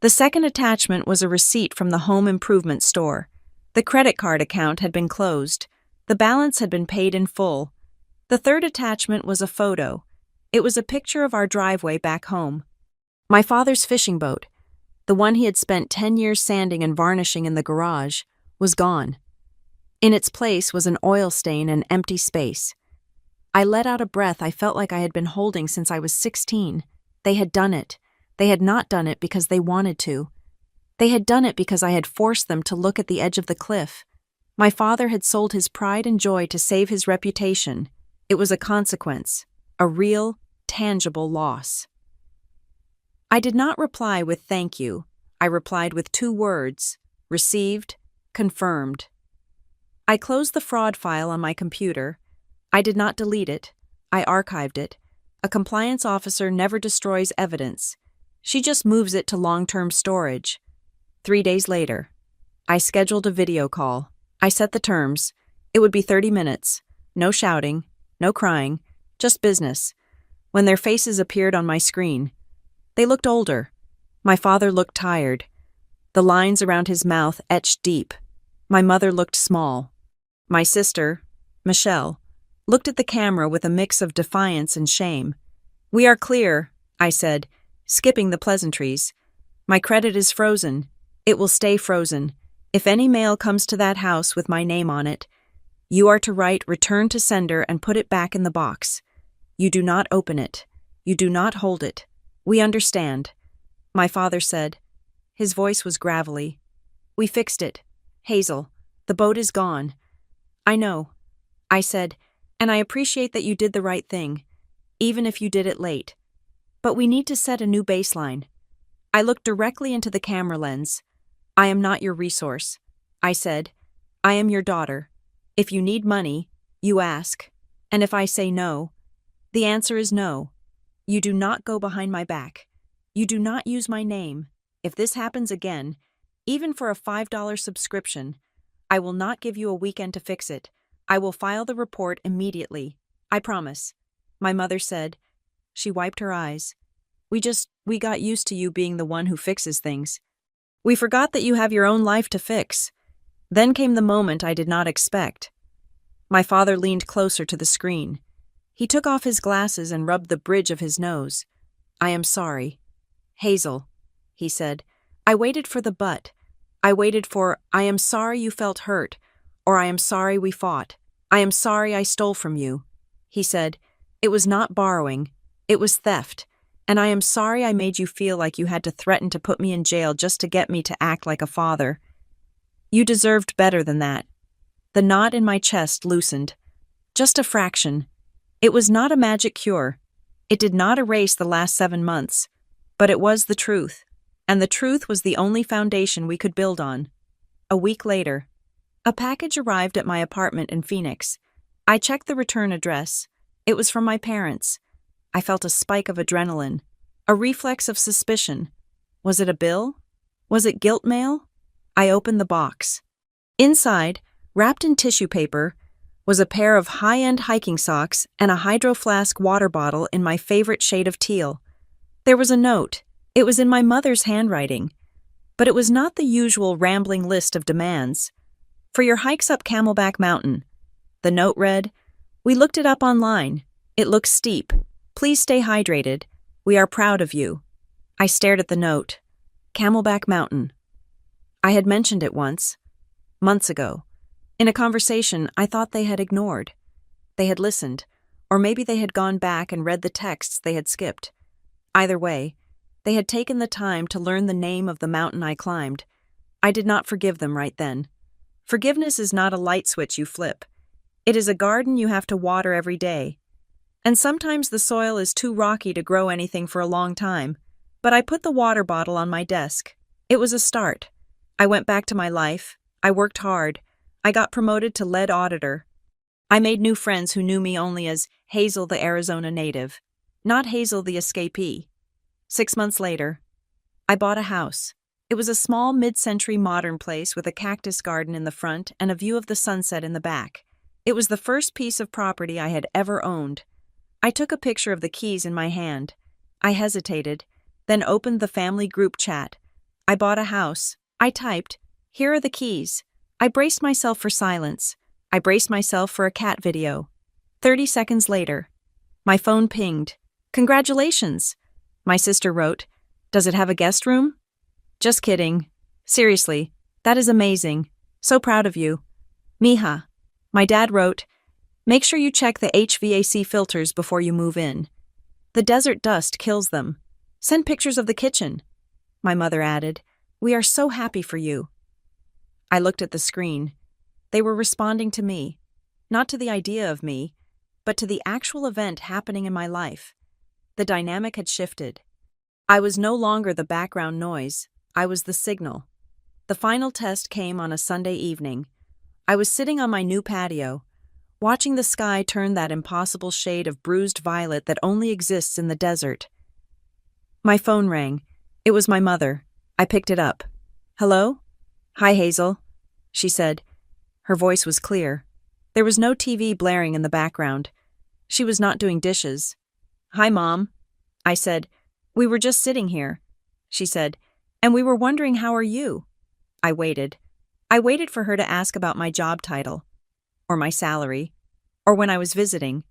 The second attachment was a receipt from the home improvement store. The credit card account had been closed. The balance had been paid in full. The third attachment was a photo. It was a picture of our driveway back home. My father's fishing boat, the one he had spent 10 years sanding and varnishing in the garage, was gone. In its place was an oil stain and empty space. I let out a breath I felt like I had been holding since I was 16. They had done it. They had not done it because they wanted to. They had done it because I had forced them to look at the edge of the cliff. My father had sold his pride and joy to save his reputation. It was a consequence, a real, tangible loss. I did not reply with thank you. I replied with 2 words, received, confirmed. I closed the fraud file on my computer. I did not delete it. I archived it. A compliance officer never destroys evidence. She just moves it to long-term storage. 3 days later, I scheduled a video call. I set the terms. It would be 30 minutes. No shouting, no crying, just business. When their faces appeared on my screen, they looked older. My father looked tired. The lines around his mouth etched deep. My mother looked small. My sister, Michelle, looked at the camera with a mix of defiance and shame. "We are clear," I said, skipping the pleasantries. "My credit is frozen. It will stay frozen. If any mail comes to that house with my name on it, you are to write return to sender and put it back in the box. You do not open it. You do not hold it. We understand," my father said. His voice was gravelly. "We fixed it. Hazel, the boat is gone." "I know," I said, "and I appreciate that you did the right thing, even if you did it late. But we need to set a new baseline." I looked directly into the camera lens. "I am not your resource," I said. "I am your daughter. If you need money, you ask. And if I say no, the answer is no. You do not go behind my back. You do not use my name. If this happens again, even for a $5 subscription, I will not give you a weekend to fix it. I will file the report immediately. I promise," my mother said. She wiped her eyes. We got used to you being the one who fixes things. We forgot that you have your own life to fix." Then came the moment I did not expect. My father leaned closer to the screen. He took off his glasses and rubbed the bridge of his nose. "I am sorry." "Hazel," he said. "I waited for the but. I waited for, I am sorry you felt hurt, or I am sorry we fought. I am sorry I stole from you." He said, "It was not borrowing. It was theft. And I am sorry I made you feel like you had to threaten to put me in jail just to get me to act like a father. You deserved better than that. The knot in my chest loosened. Just a fraction. It was not a magic cure. It did not erase the last 7 months. But it was the truth. And the truth was the only foundation we could build on. A week later, a package arrived at my apartment in Phoenix. I checked the return address. It was from my parents. I felt a spike of adrenaline, a reflex of suspicion. Was it a bill? Was it guilt mail? I opened the box. Inside, wrapped in tissue paper, was a pair of high-end hiking socks and a Hydro Flask water bottle in my favorite shade of teal. There was a note. It was in my mother's handwriting. But it was not the usual rambling list of demands. For your hikes up Camelback Mountain. The note read, "We looked it up online. It looks steep. Please stay hydrated. We are proud of you." I stared at the note. Camelback Mountain. I had mentioned it once, months ago. In a conversation I thought they had ignored. They had listened, or maybe they had gone back and read the texts they had skipped. Either way, they had taken the time to learn the name of the mountain I climbed. I did not forgive them right then. Forgiveness is not a light switch you flip. It is a garden you have to water every day. And sometimes the soil is too rocky to grow anything for a long time. But I put the water bottle on my desk. It was a start. I went back to my life. I worked hard. I got promoted to lead auditor. I made new friends who knew me only as Hazel the Arizona native, not Hazel the escapee. 6 months later, I bought a house. It was a small mid-century modern place with a cactus garden in the front and a view of the sunset in the back. It was the first piece of property I had ever owned. I took a picture of the keys in my hand. I hesitated, then opened the family group chat. I bought a house. I typed, "Here are the keys." I braced myself for silence. I braced myself for a cat video. 30 seconds later, my phone pinged. "Congratulations," my sister wrote. "Does it have a guest room?" "Just kidding. Seriously, that is amazing. So proud of you." "Mija," my dad wrote, "make sure you check the HVAC filters before you move in. The desert dust kills them. Send pictures of the kitchen." My mother added, "We are so happy for you." I looked at the screen. They were responding to me, not to the idea of me, but to the actual event happening in my life. The dynamic had shifted. I was no longer the background noise. I was the signal. The final test came on a Sunday evening. I was sitting on my new patio, watching the sky turn that impossible shade of bruised violet that only exists in the desert. My phone rang. It was my mother. I picked it up. "Hello?" "Hi, Hazel," she said. Her voice was clear. There was no TV blaring in the background. She was not doing dishes. "Hi, Mom," I said. "We were just sitting here," she said, "and we were wondering how are you?" I waited. I waited for her to ask about my job title, or my salary, or when I was visiting.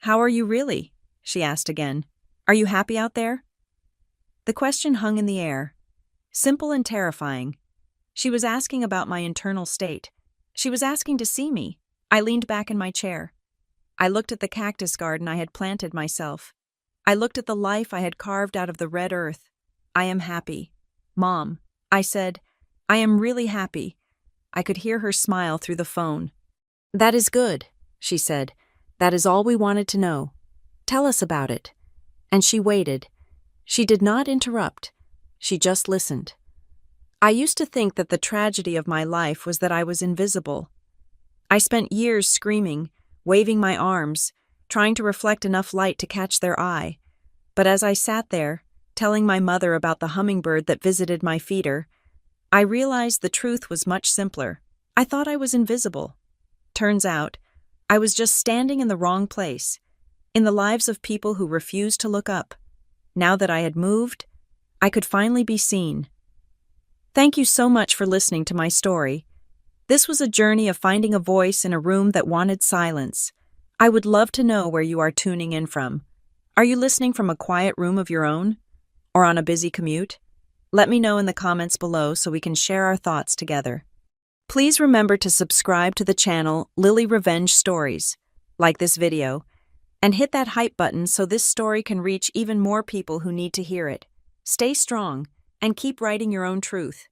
"How are you really?" she asked again. "Are you happy out there?" The question hung in the air, simple and terrifying. She was asking about my internal state. She was asking to see me. I leaned back in my chair. I looked at the cactus garden I had planted myself. I looked at the life I had carved out of the red earth. "I am happy. Mom," I said. "I am really happy." I could hear her smile through the phone. "That is good," she said. "That is all we wanted to know. Tell us about it." And she waited. She did not interrupt. She just listened. I used to think that the tragedy of my life was that I was invisible. I spent years screaming, waving my arms, trying to reflect enough light to catch their eye. But as I sat there, telling my mother about the hummingbird that visited my feeder, I realized the truth was much simpler. I thought I was invisible. Turns out, I was just standing in the wrong place, in the lives of people who refused to look up. Now that I had moved, I could finally be seen. Thank you so much for listening to my story. This was a journey of finding a voice in a room that wanted silence. I would love to know where you are tuning in from. Are you listening from a quiet room of your own? Or on a busy commute? Let me know in the comments below so we can share our thoughts together. Please remember to subscribe to the channel Lily Revenge Stories, like this video, And hit that hype button so this story can reach even more people who need to hear it. Stay strong and keep writing your own truth.